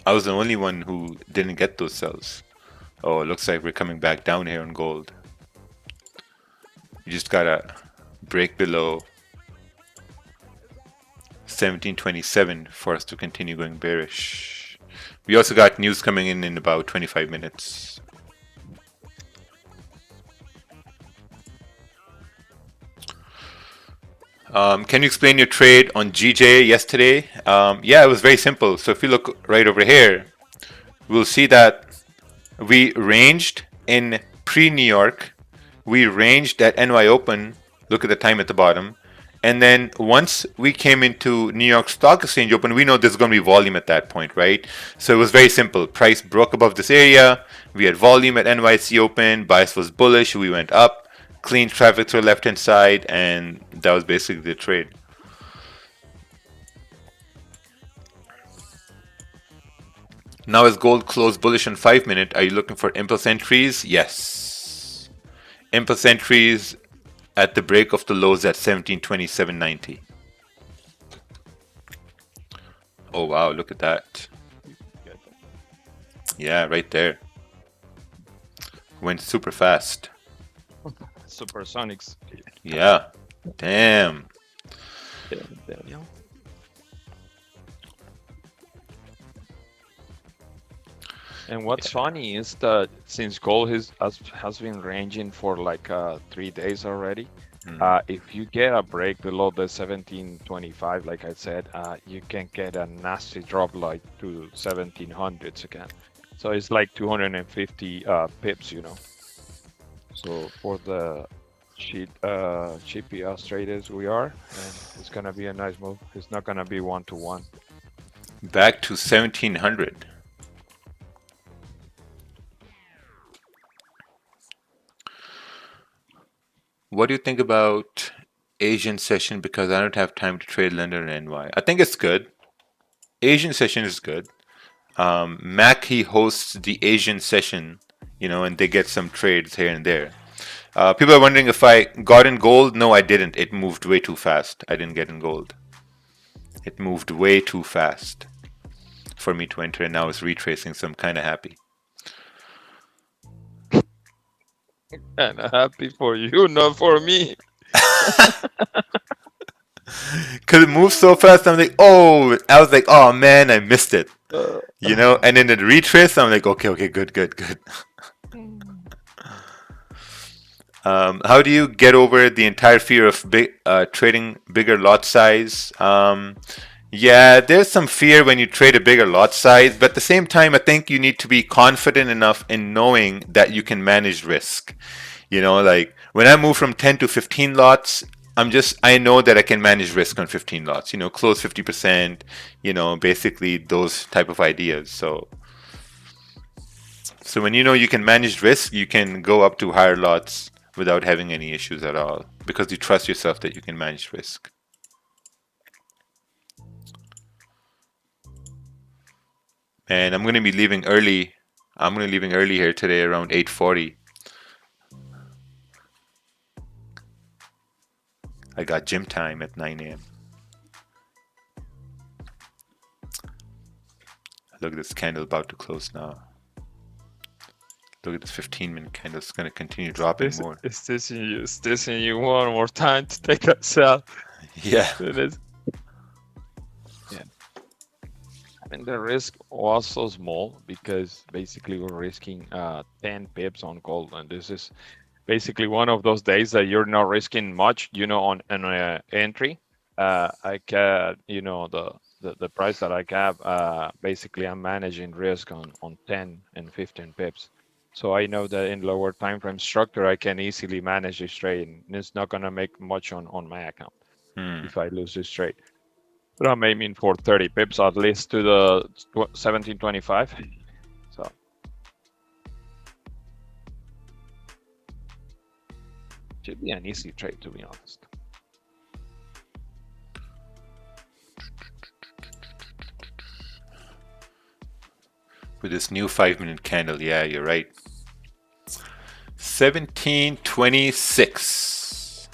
I was the only one who didn't get those sells. Oh, it looks like we're coming back down here on gold. You just gotta break below 1727 for us to continue going bearish. We also got news coming in about 25 minutes. Can you explain your trade on GJ yesterday? Yeah, it was very simple. So if you look right over here, we'll see that we ranged in pre-New York. We ranged at NY Open. Look at the time at the bottom. And then once we came into New York Stock Exchange Open, we know there's going to be volume at that point, right? So it was very simple. Price broke above this area. We had volume at NYC Open. Bias was bullish. We went up. Clean traffic to the left hand side, and that was basically the trade. Now as gold closed bullish on 5 minute, are you looking for impulse entries? Yes. Impulse entries at the break of the lows at 1727.90. Oh wow, look at that. Yeah, right there. Went super fast. Supersonics. Yeah. Damn. Yeah. And what's funny is that since gold has been ranging for like 3 days already, if you get a break below the 1725, like I said, you can get a nasty drop like to 1700s again. So it's like 250 pips, you know. So for the cheapy ass traders we are, and it's gonna be a nice move. It's not gonna be 1-to-1. Back to 1700. What do you think about Asian session? Because I don't have time to trade London and NY. I think it's good. Asian session is good. Mac, he hosts the Asian session, you know, and they get some trades here and there. People are wondering if I got in gold. No, I didn't. It moved way too fast. I didn't get in gold. It moved way too fast for me to enter, and now it's retracing, so I'm kind of happy. And happy for you, not for me. Because it moves so fast, I'm like, oh, I was like, oh man, I missed it. You know, and then the retrace, I'm like, okay, good. How do you get over the entire fear of trading bigger lot size? Yeah, there's some fear when you trade a bigger lot size, but at the same time, I think you need to be confident enough in knowing that you can manage risk. You know, like when I move from 10 to 15 lots, I know that I can manage risk on 15 lots, you know, close 50%, you know, basically those type of ideas. So when you know you can manage risk, you can go up to higher lots without having any issues at all, because you trust yourself that you can manage risk. And I'm going to be leaving early. I'm going to be leaving early here today around 8:40. I got gym time at 9 a.m. Look at this candle about to close now. Look at this 15-minute candle. It's going to continue dropping more. It's teasing you one more time to take a sell. Yeah. Yeah. I mean, the risk was so small because basically we're risking 10 pips on gold, and this is basically one of those days that you're not risking much, on an entry. I can, the price that I have, basically I'm managing risk on 10 and 15 pips. So I know that in lower time frame structure, I can easily manage this trade, and it's not gonna make much on my account if I lose this trade. But I'm aiming for 30 pips at least to the 1725. So should be an easy trade, to be honest. With this new 5-minute candle, yeah, you're right. 1726.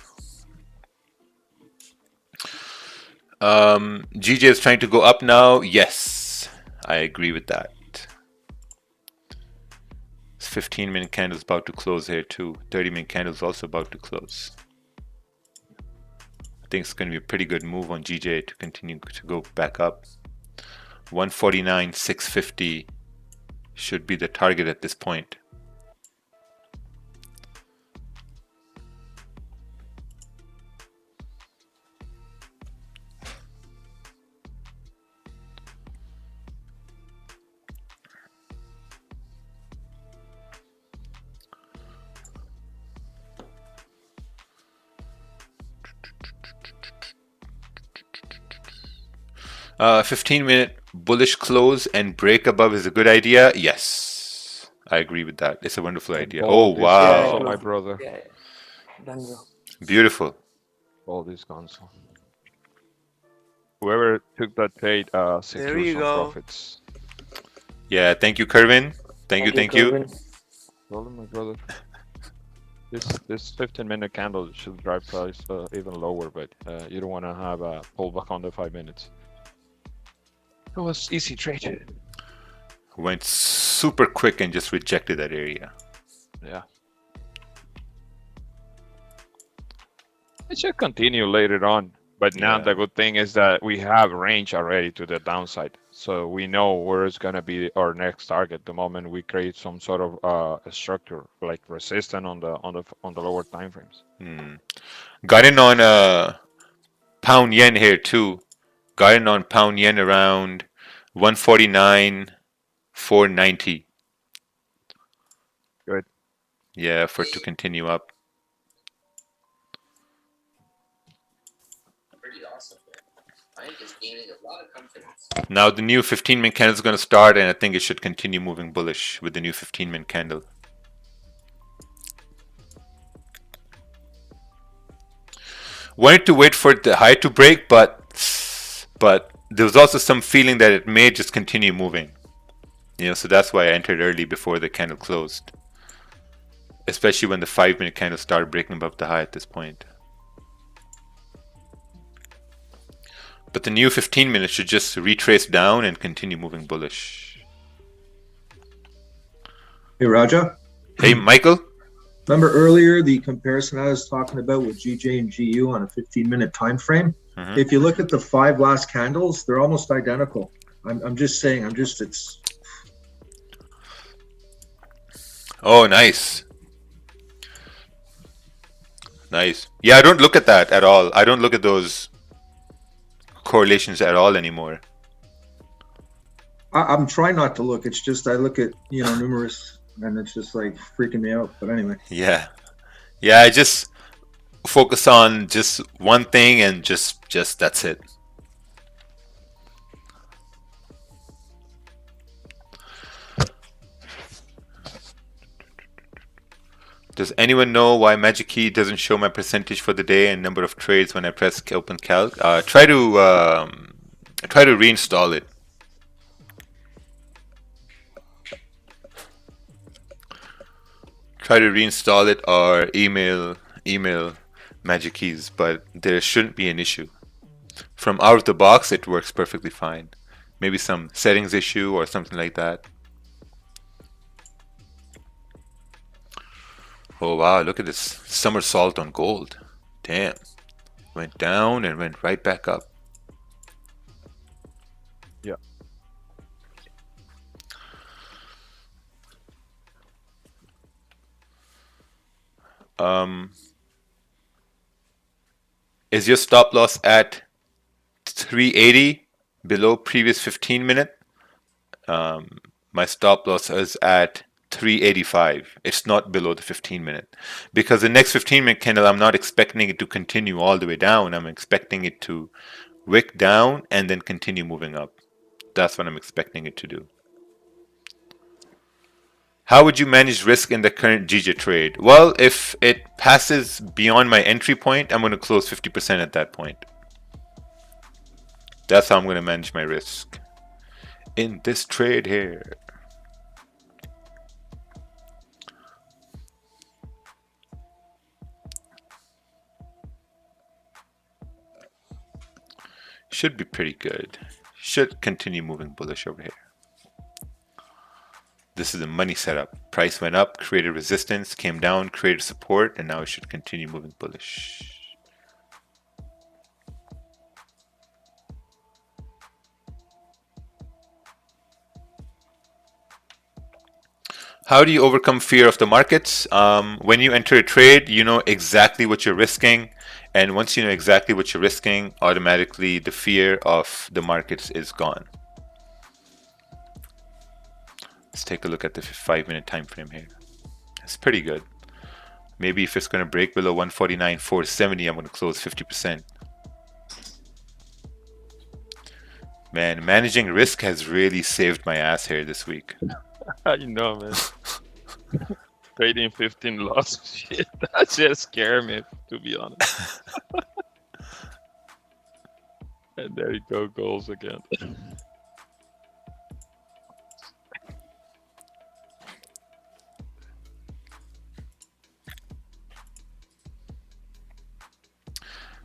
GJ is trying to go up now. Yes, I agree with that. This 15-minute candle is about to close here too. 30-minute candle is also about to close. I think it's going to be a pretty good move on GJ to continue to go back up. 149.650 should be the target at this point. Uh, 15-minute bullish close and break above is a good idea. Yes, I agree with that. It's a wonderful idea. Oh, This wow. console, my brother. Yeah, done, bro. Beautiful. All this console. Whoever took that trade, There secure you some go. profits. Yeah, thank you, Kervin. Thank you. Kervin. Well, my brother. This 15-minute candle should drive price even lower, but you don't want to have a pullback on the 5 minutes. It was easy trade. Went super quick and just rejected that area. Yeah. It should continue later on, but now Yeah. the good thing is that we have range already to the downside, so we know where it's gonna be our next target the moment we create some sort of a structure like resistance on the lower time frames. Got in on pound yen here too. Got in on pound yen around 149.490. Good. Yeah, for it to continue up. Pretty awesome. I think it's gaining a lot of confidence. Now the new 15-minute candle is going to start, and I think it should continue moving bullish with the new 15-minute candle. Wanted to wait for the high to break, but there was also some feeling that it may just continue moving. So that's why I entered early before the candle closed. Especially when the 5-minute candle started breaking above the high at this point. But the new 15 minutes should just retrace down and continue moving bullish. Hey, Raja. Hey, Michael. Remember earlier the comparison I was talking about with GJ and GU on a 15-minute time frame? If you look at the 5 last candles, they're almost identical. I'm just saying, it's... Oh, nice. Nice. Yeah, I don't look at that at all. I don't look at those correlations at all anymore. I'm trying not to look. It's just I look at, numerous, and it's just like freaking me out. But anyway. Yeah. Yeah, I just focus on just one thing and just that's it. Does anyone know why Magic Key doesn't show my percentage for the day and number of trades when I press open calc? Try to reinstall it. Try to reinstall it or email Magic Keys, but there shouldn't be an issue. From out of the box, it works perfectly fine. Maybe some settings issue or something like that. Oh wow, look at this somersault on gold. Damn. Went down and went right back up. Yeah. Is your stop loss at 380 below previous 15-minute? My stop loss is at 385. It's not below the 15-minute. Because the next 15-minute candle, I'm not expecting it to continue all the way down. I'm expecting it to wick down and then continue moving up. That's what I'm expecting it to do. How would you manage risk in the current GJ trade? Well, if it passes beyond my entry point, I'm going to close 50% at that point. That's how I'm going to manage my risk in this trade here. Should be pretty good. Should continue moving bullish over here. This is a money setup. Price went up, created resistance, came down, created support, and now it should continue moving bullish. How do you overcome fear of the markets? When you enter a trade, you know exactly what you're risking. And once you know exactly what you're risking, automatically the fear of the markets is gone. Let's take a look at the 5-minute time frame here. It's pretty good. Maybe if it's going to break below 149.470, I'm going to close 50%. Man, managing risk has really saved my ass here this week. I know, man. Trading 15 loss, shit, that just scared me, to be honest. And there you go, goals again.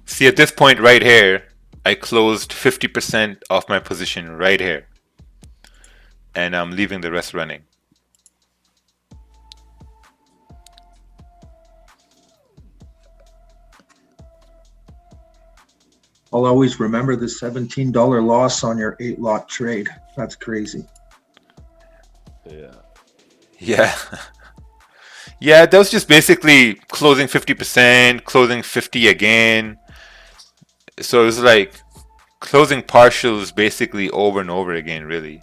See, at this point right here, I closed 50% of my position right here. And I'm leaving the rest running. I'll always remember the $17 loss on your 8-lot trade. That's crazy. Yeah. Yeah. Yeah, that was just basically closing 50%, closing 50 again. So it was like closing partials basically over and over again, really.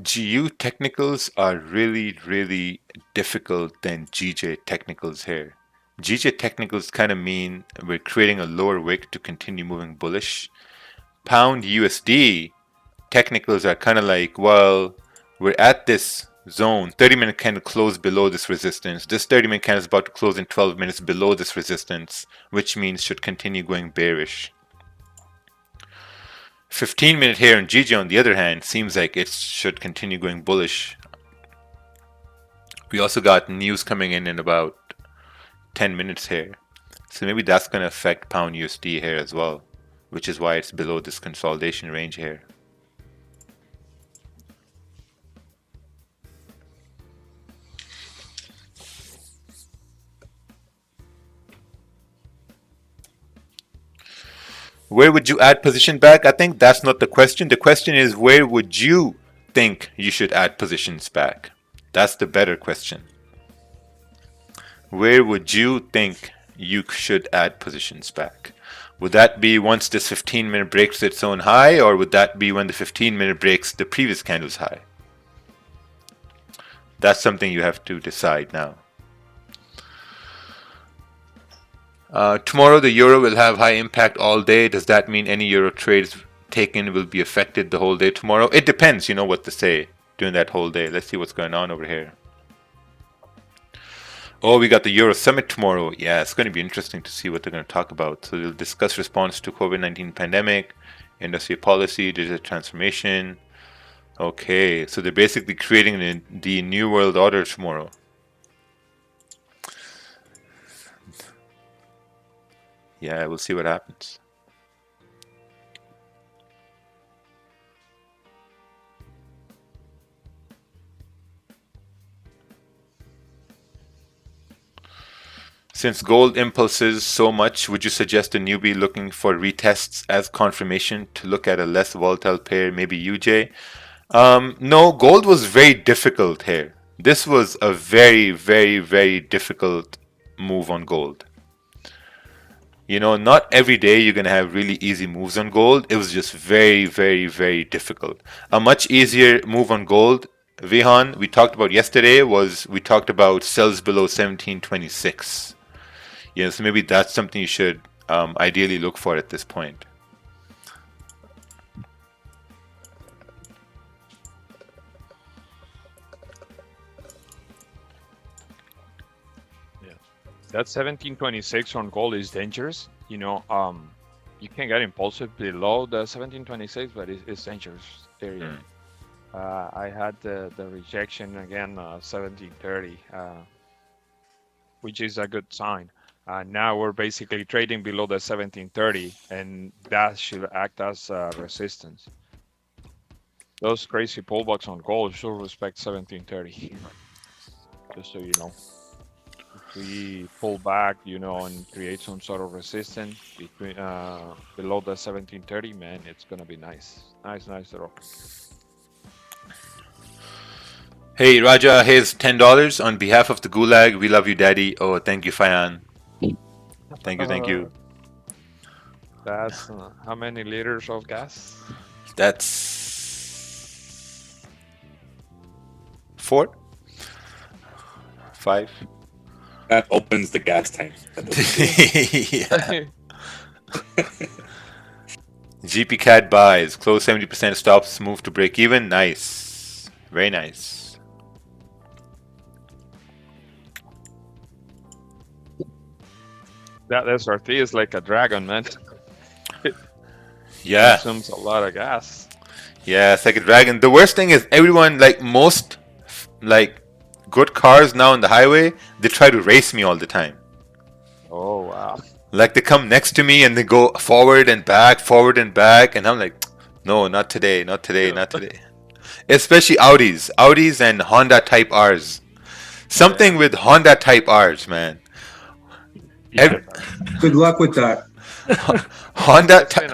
GU technicals are really difficult than GJ technicals here. GJ technicals kind of mean we're creating a lower wick to continue moving bullish. Pound USD technicals are kind of like, well, we're at this zone. 30-minute candle closed below this resistance. This 30-minute candle is about to close in 12 minutes below this resistance, which means should continue going bearish. 15-minute here in GJ, on the other hand, seems like it should continue going bullish. We also got news coming in about 10 minutes here. So maybe that's going to affect pound USD here as well, which is why it's below this consolidation range here. Where would you add position back? I think that's not the question. The question is, where would you think you should add positions back? That's the better question. Where would you think you should add positions back? Would that be once this 15-minute breaks its own high, or would that be when the 15-minute breaks the previous candle's high? That's something you have to decide now. Tomorrow the euro will have high impact all day. Does that mean any euro trades taken will be affected the whole day tomorrow? It depends, you know what to say during that whole day. Let's see what's going on over here. Oh, we got the Euro Summit tomorrow. Yeah, it's going to be interesting to see what they're going to talk about. So they'll discuss response to COVID-19 pandemic, industry policy, digital transformation. Okay, so they're basically creating the new world order tomorrow. Yeah, we'll see what happens. Since gold impulses so much, would you suggest a newbie looking for retests as confirmation to look at a less volatile pair, maybe UJ? No, gold was very difficult here. This was a very, very, very difficult move on gold. You know, not every day you're going to have really easy moves on gold. It was just very, very, very difficult. A much easier move on gold, Vihan, we talked about yesterday, was we talked about sells below 1726. Yeah, so maybe that's something you should ideally look for at this point. That 1726 on gold is dangerous. You know, you can get impulsive below the 1726, but it's dangerous area. I had the rejection again, 1730, which is a good sign. Now we're basically trading below the 1730, and that should act as resistance. Those crazy pullbacks on gold should respect 1730, just so you know. If we pull back, you know, and create some sort of resistance between below the 1730, man, it's gonna be nice draw. Hey Raja, here's $10 on behalf of the Gulag. We love you, Daddy. Oh, thank you, Fayan. Thank you. That's how many liters of gas? That's 4, 5. That opens the gas tank. Yeah. GP Cat buys. Close 70% stops. Move to break even. Nice. Very nice. That SRT is like a dragon, man. Yeah. Consumes a lot of gas. Yeah, it's like a dragon. The worst thing is everyone, like most, like good cars now on the highway, they try to race me all the time. Oh, wow. Like they come next to me and they go forward and back, and I'm like, no, not today. Especially Audis and Honda Type Rs. Something with Honda Type Rs, man. Good luck with that. Honda. It's been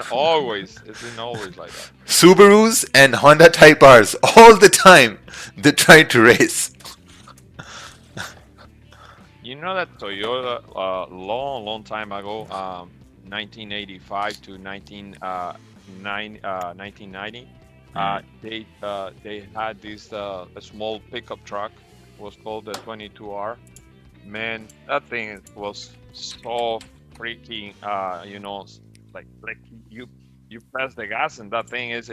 always like that. Subarus and Honda Type Rs all the time. They try to race. You know that Toyota, long time ago, 1985 to 1990, they had this a small pickup truck. It was called the 22R. Man, that thing was so freaking, you know, like you press the gas and that thing is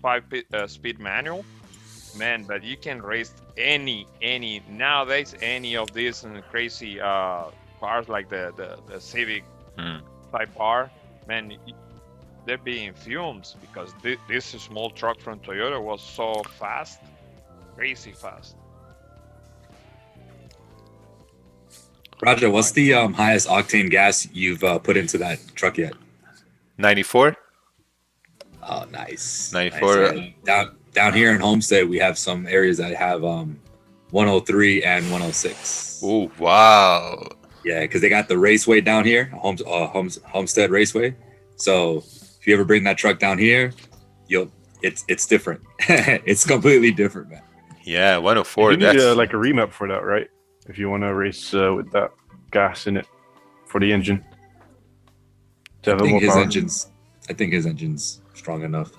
5-speed manual. Man, but you can race any nowadays any of these crazy cars like the Civic Type R. Man, they're being fumes because this small truck from Toyota was so fast, crazy fast. Raja, what's the highest octane gas you've put into that truck yet? 94. Oh, nice. 94. Nice. Down here in Homestead, we have some areas that have 103 and 106. Oh, wow. Yeah, because they got the raceway down here, Homestead Raceway. So if you ever bring that truck down here, it's different. It's completely different, man. Yeah, 104. You need like a remap for that, right? If you want to race with that gas in it for the engine. I think his engine's strong enough.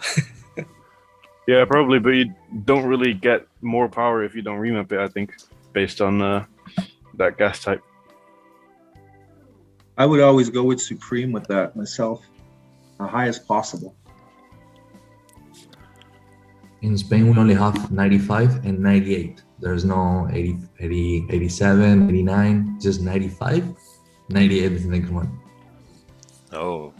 Yeah, probably, but you don't really get more power if you don't remap it, I think, based on that gas type. I would always go with Supreme with that myself, the highest possible. In Spain, we only have 95 and 98. There's no 80, 87, 89, just 95. 98 is the next one. Oh.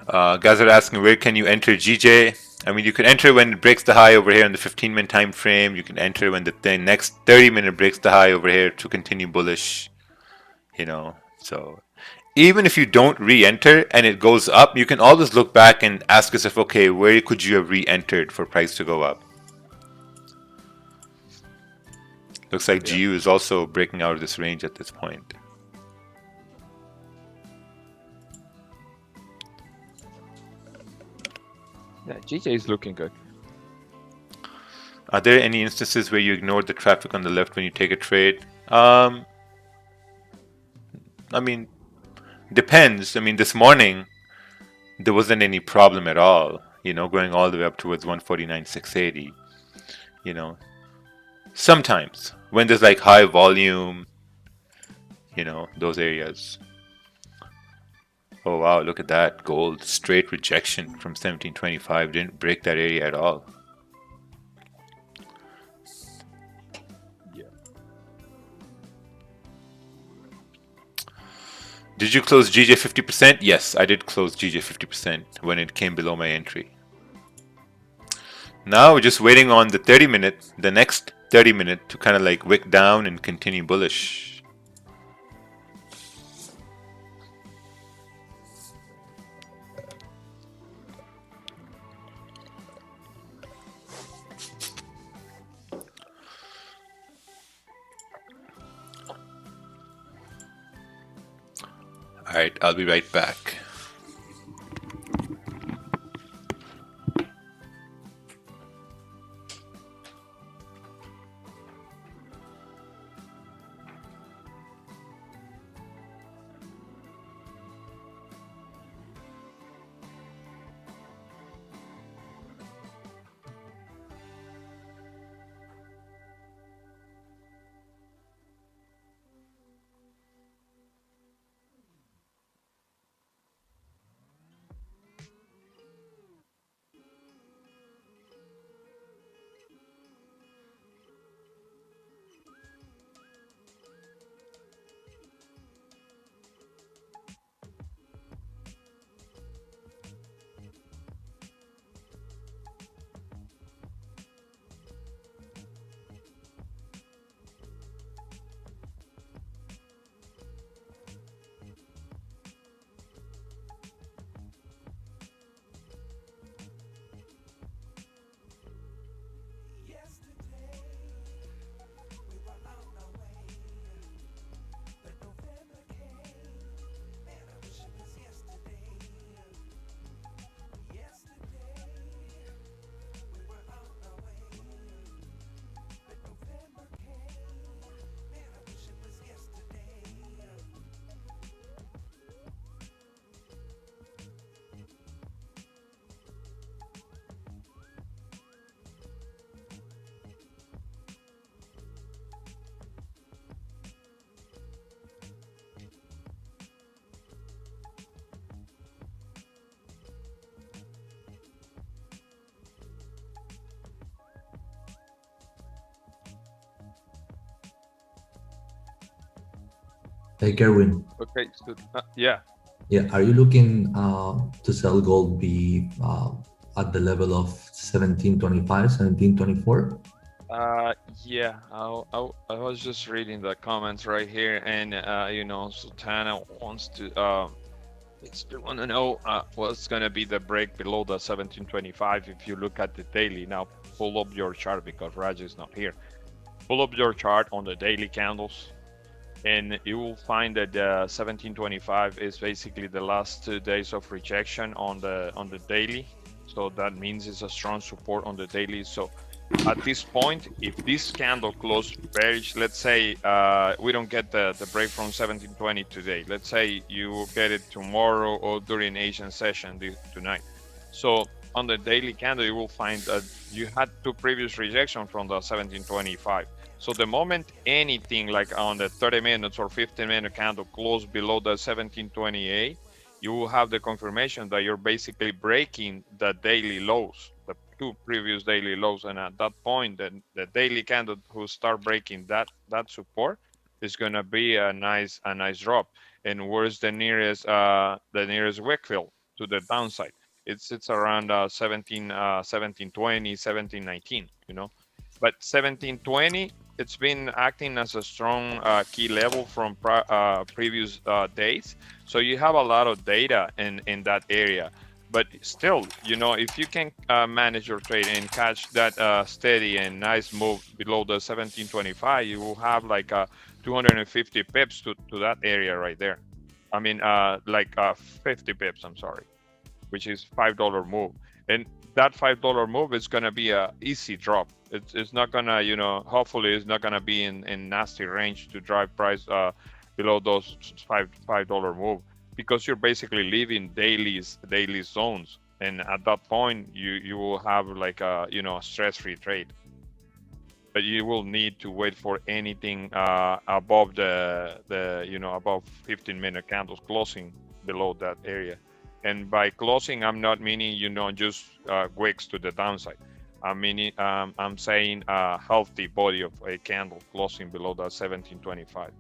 Guys are asking, where can you enter GJ? I mean, you can enter when it breaks the high over here in the 15-minute time frame. You can enter when the next 30-minute breaks the high over here to continue bullish. You know, so even if you don't re-enter and it goes up, you can always look back and ask yourself, okay, where could you have re-entered for price to go up? Looks like GU is also breaking out of this range at this point. Yeah, GJ is looking good. Are there any instances where you ignored the traffic on the left when you take a trade? I mean, depends. I mean, this morning there wasn't any problem at all. Going all the way up towards 149,680. Sometimes when there's like high volume, those areas. Oh wow, look at that. Gold, straight rejection from 1725. Didn't break that area at all. Yeah. Did you close GJ 50%? Yes, I did close GJ 50% when it came below my entry. Now we're just waiting on the 30-minute, the next 30-minute to kind of like wick down and continue bullish. All right, I'll be right back. Hey, Kerwin. Okay, so yeah. Yeah, are you looking to sell gold at the level of 1725, 1724? Yeah, I was just reading the comments right here, and Sultana wants to still want to know what's gonna be the break below the 1725. If you look at the daily now, pull up your chart because Raj is not here. Pull up your chart on the daily candles, and you will find that 1725 is basically the last 2 days of rejection on the daily. So that means it's a strong support on the daily. So at this point, if this candle closed bearish, let's say we don't get the break from 1720 today. Let's say you get it tomorrow or during Asian session tonight. So on the daily candle, you will find that you had 2 previous rejections from the 1725. So the moment anything like on the 30 minutes or 15-minute candle close below the 1728, you will have the confirmation that you're basically breaking the daily lows, the 2 previous daily lows. And at that point, the daily candle who start breaking that support is going to be a nice drop. And where's the nearest wick fill to the downside? It's around 1720, 1719, but 1720, it's been acting as a strong key level from previous days. So you have a lot of data in that area. But still, if you can manage your trade and catch that steady and nice move below the 1725, you will have like 250 pips to that area right there. I mean, 50 pips, I'm sorry, which is $5 move. And that $5 move is gonna be a easy drop. It's not gonna, hopefully it's not gonna be in nasty range to drive price below those $5 move, because you're basically leaving daily zones, and at that point you will have like a stress-free trade. But you will need to wait for anything above the above 15-minute candles closing below that area. And by closing, I'm not meaning just wicks to the downside. I'm saying a healthy body of a candle closing below that 1725.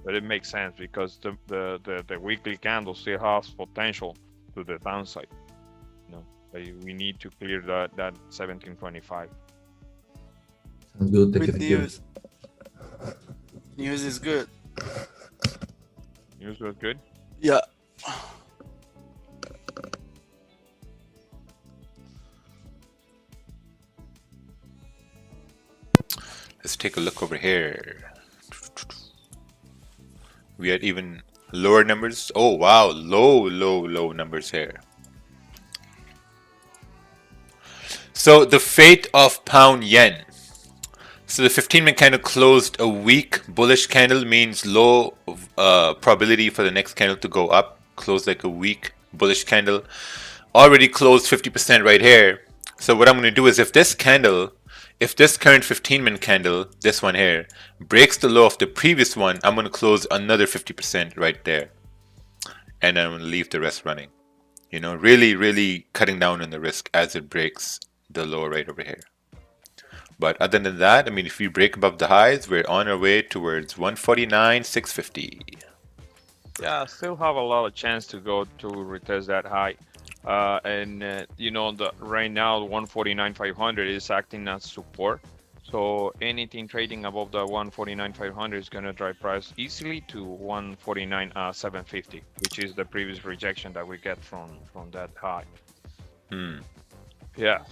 But it makes sense because the weekly candle still has potential to the downside. We need to clear that 1725. Sounds good. Take Good it here. news. News is good. News was good. Yeah. Let's take a look over here. We had even lower numbers. Oh wow, low numbers here. So the fate of pound yen. So the 15-minute candle closed a weak bullish candle, means low probability for the next candle to go up. Closed like a weak bullish candle. Already closed 50% right here. So what I'm going to do is if this current 15-minute candle, this one here, breaks the low of the previous one, I'm going to close another 50% right there. And I'm going to leave the rest running. Really cutting down on the risk as it breaks the low right over here. But other than that, if we break above the highs, we're on our way towards 149,650. Yeah, still have a lot of chance to go to retest that high. Right now 149,500 is acting as support. So anything trading above the 149,500 is going to drive price easily to 149,750, which is the previous rejection that we get from that high. Yeah,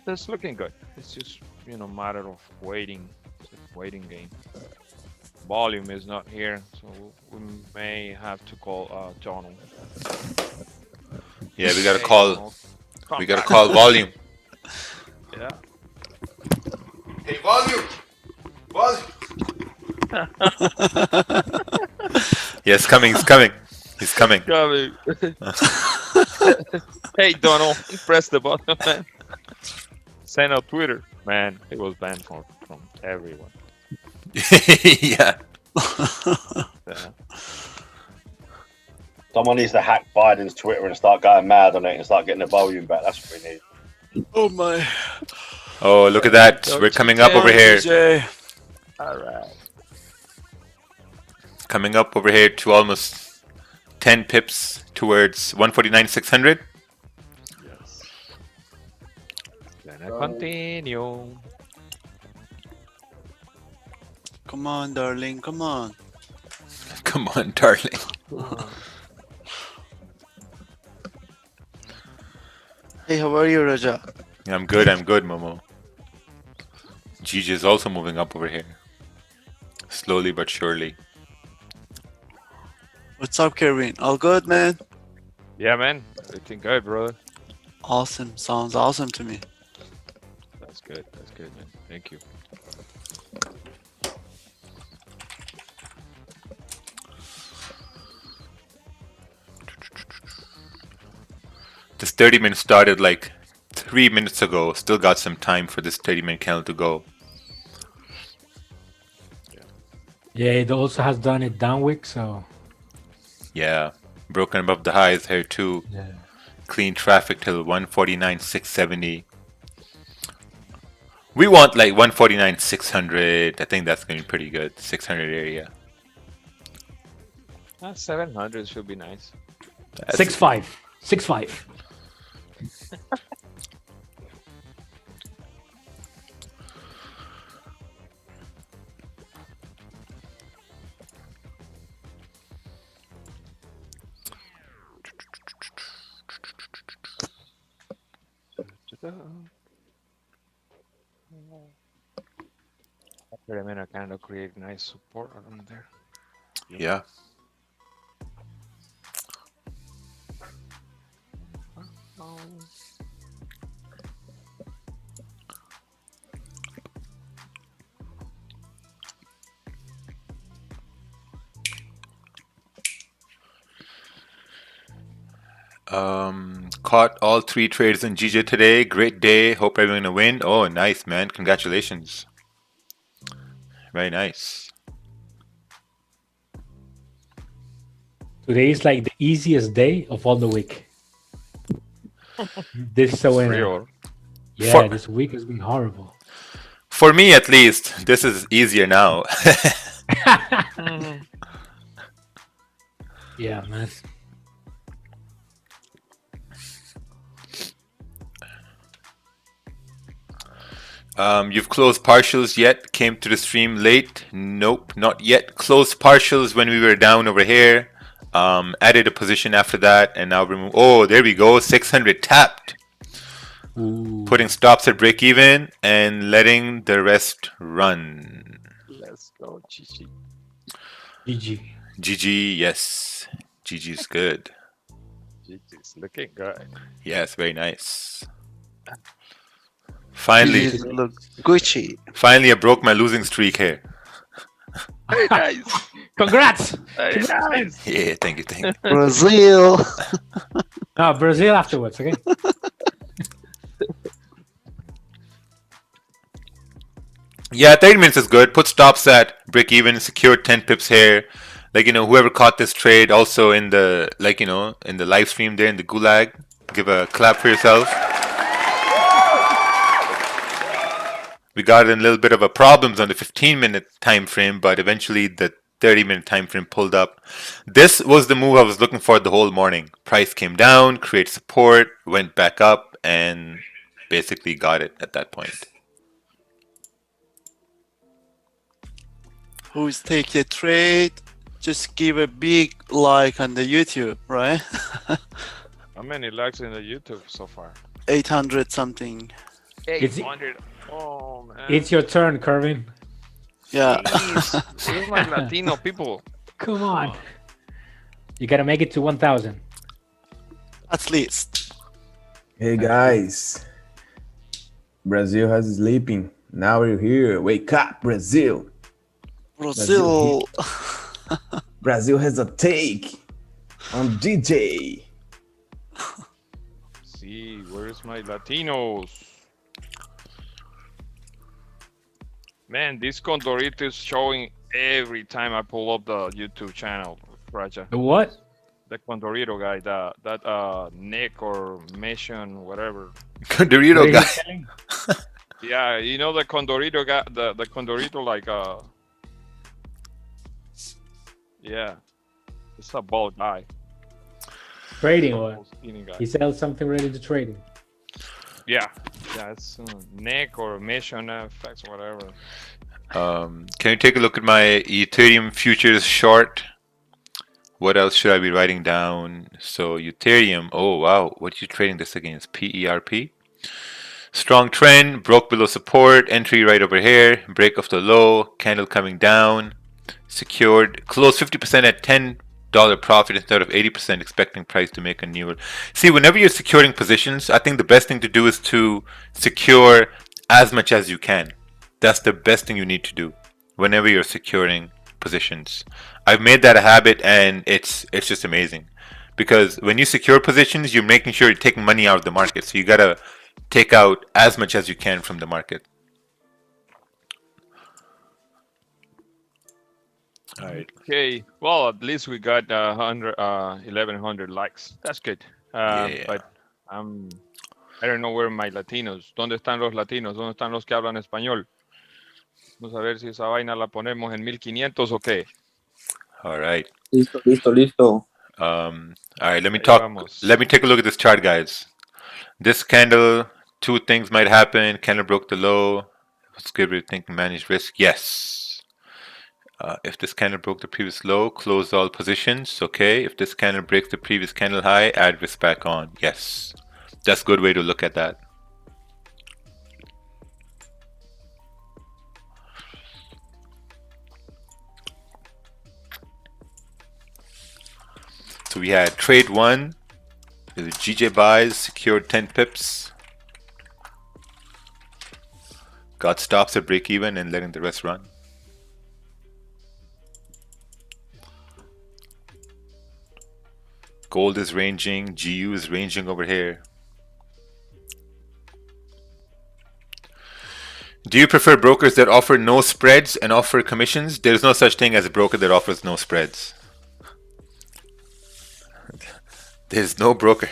that's looking good. It's just matter of waiting. It's a waiting game. Volume is not here, so we may have to call Donald. Yeah, we gotta call. We gotta call volume. Yeah. Hey, volume. Yes, coming. He's coming. He's coming. Hey, Donald, press the button, man. Send out Twitter, man. It was banned from everyone. Yeah. Someone needs to hack Biden's Twitter and start going mad on it and start getting the volume back. That's what we need. Oh my. Oh, look at that. We're coming up over here. All right. Coming up over here to almost 10 pips towards 149,600. Yes. Gonna continue. Come on, darling. Come on. Come on, darling. Hey, how are you, Raja? I'm good, Momo. GG is also moving up over here. Slowly but surely. What's up, Kevin? All good, man? Yeah, man. Everything good, brother. Awesome. Sounds awesome to me. That's good, man. Thank you. This 30 minutes started like 3 minutes ago. Still got some time for this 30-minute candle to go. Yeah, it also has done it down wick, so. Yeah, broken above the highs here too. Yeah. Clean traffic till 149,670. We want like 149,600. I think that's going to be pretty good. 600 area. 700 should be nice. 6.5. 6.5. Wait a minute, kind of create nice support around there. Yeah. Caught all 3 trades in GJ today. Great day. Hope everyone gonna win. Oh, nice, man. Congratulations. Very nice. Today is like the easiest day of all the week. This is a winner. Real. Yeah, this week has been horrible. For me, at least, this is easier now. Yeah, man. You've closed partials yet? Came to the stream late? Nope, not yet. Closed partials when we were down over here. Added a position after that, and now remove. Oh, there we go. 600 tapped. Ooh. Putting stops at break even and letting the rest run. Let's go, GG. GG. GG, yes. GG's good. GG's looking good. Yes, very nice. Finally, Look, Gucci. finally, I broke my losing streak here. Very nice. Congrats. Very nice. Yeah, thank you, thank you. Brazil. No, Brazil afterwards, okay? Yeah, 30 minutes is good. Put stops at break even, secured 10 pips here. Like, you know, whoever caught this trade also in the, like, you know, in the live stream there in the gulag, give a clap for yourself. We got in a little bit of a problems on the 15-minute time frame, but eventually the 30-minute time frame pulled up. This was the move I was looking for the whole morning. Price came down, created support, went back up, and basically got it at that point. Who's take the trade? Just give a big like on the YouTube, right? How many likes in the YouTube so far? 800 something. 800. Oh, man. It's your turn, Kervin. Yeah. Where's my Latino people? Come on. You gotta make it to 1,000. At least. Hey guys, Brazil has sleeping. Now we're here. Wake up, Brazil. Brazil. Brazil has a take on DJ. See, where's my Latinos? Man, this Condorito is showing every time I pull up the YouTube channel, Raja. The what? The Condorito guy, that Nick or Mission, whatever. Condorito guy. Yeah, you know the Condorito guy, the Condorito like yeah, it's a bald guy. Trading or Skinny guy. he sells something related to trading. Yeah, it's Nick or Mission FX, whatever. Can you take a look at my Ethereum futures short? What else should I be writing down? So Ethereum, oh wow, what are you trading this against? PERP? Strong trend, broke below support, entry right over here, break of the low, candle coming down, secured, closed 50% at $10 profit instead of 80% expecting price to make a newer. See, whenever you're securing positions, I think the best thing to do is to secure as much as you can. That's the best thing you need to do whenever you're securing positions. I've made that a habit and it's just amazing. Because when you secure positions, you're making sure you're taking money out of the market. So you gotta take out as much as you can from the market. All right. Okay. Well, at least we got 1,100 likes. That's good. Yeah. But I don't know where my Latinos. ¿Dónde están los latinos? ¿Dónde están los que hablan español? Vamos a ver si esa vaina la ponemos en 1500 o qué. All right. Listo. All right. Let me take a look at this chart, guys. This candle, two things might happen. Candle broke the low. Let's give it a think. Manage risk. Yes. If this candle broke the previous low, close all positions. Okay. If this candle breaks the previous candle high, add risk back on. Yes. That's a good way to look at that. So we had trade 1, The GJ buys secured 10 pips. Got stops at break even and letting the rest run. Gold is ranging, GU is ranging over here. Do you prefer brokers that offer no spreads and offer commissions? There's no such thing as a broker that offers no spreads. There's no broker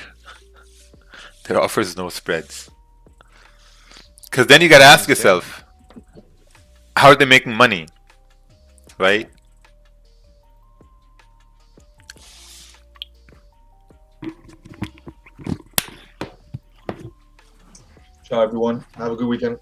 that offers no spreads. Because then you got to ask yourself, how are they making money? Right? Ciao, everyone. Have a good weekend.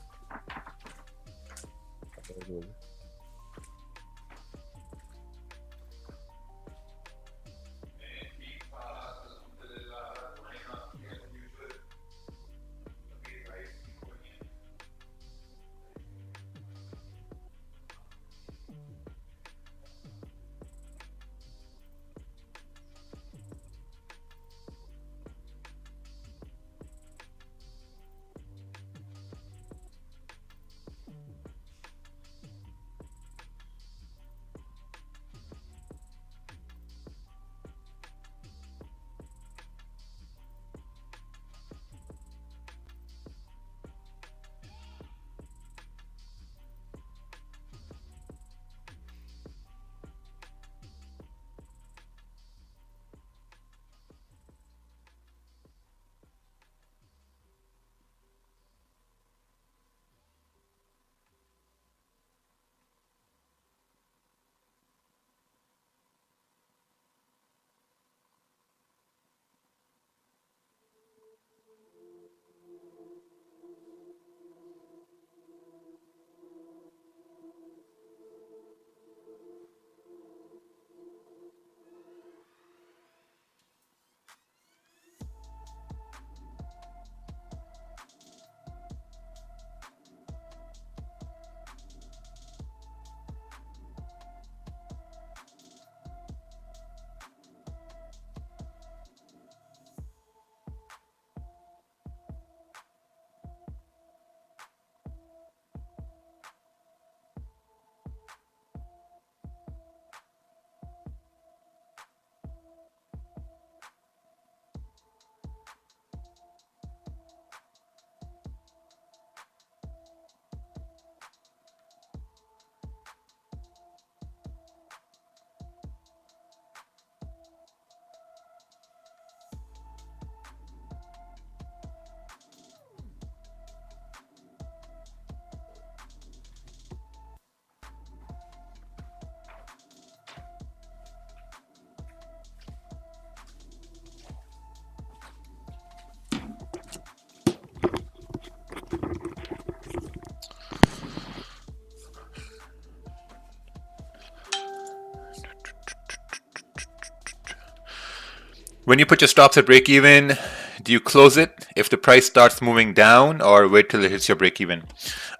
When you put your stops at break even, do you close it if the price starts moving down or wait till it hits your break even?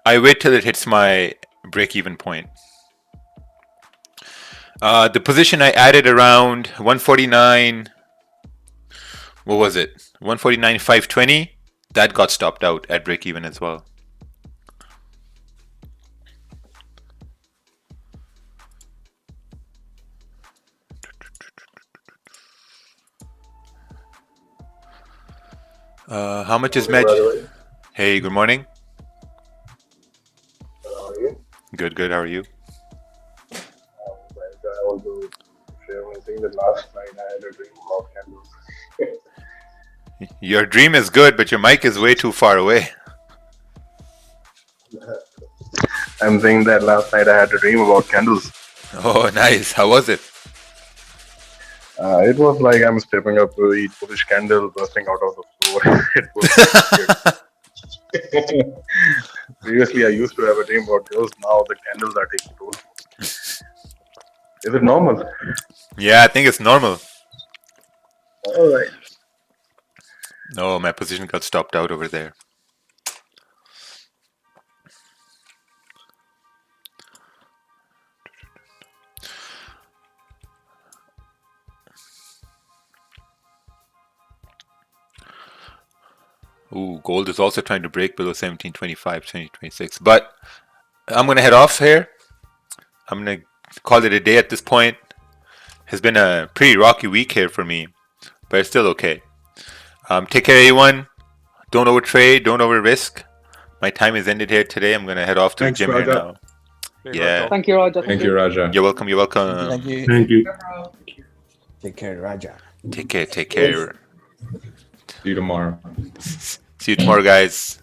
I wait till it hits my break even point. The position I added around 149, what was it? 149.520, that got stopped out at break even as well. How much is Med? Hey, good morning. How are you? Good, good. How are you? I want to share one thing that last night I had a dream about candles. Your dream is good, but your mic is way too far away. I'm saying that last night I had a dream about candles. Oh, nice. How was it? It was like I'm stepping up to eat Polish candle bursting out of the floor. It was weird. Previously, I used to have a dream about girls. Now the candles are taking toll. Is it normal? Yeah, I think it's normal. All right. No, my position got stopped out over there. Ooh, gold is also trying to break below 1725, 1726. But I'm going to head off here. I'm going to call it a day at this point. Has been a pretty rocky week here for me, but it's still okay. Take care, everyone. Don't overtrade. Don't over risk. My time is ended here today. I'm going to head off to the gym here now. Yeah. Thank you, Raja. Thank you, Raja. You're welcome. You're welcome. Thank you. Thank you. Take care, Raja. Take care. Take care. See you tomorrow. See you tomorrow, guys.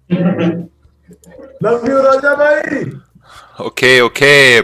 Love you, Raja bhai. Okay, okay.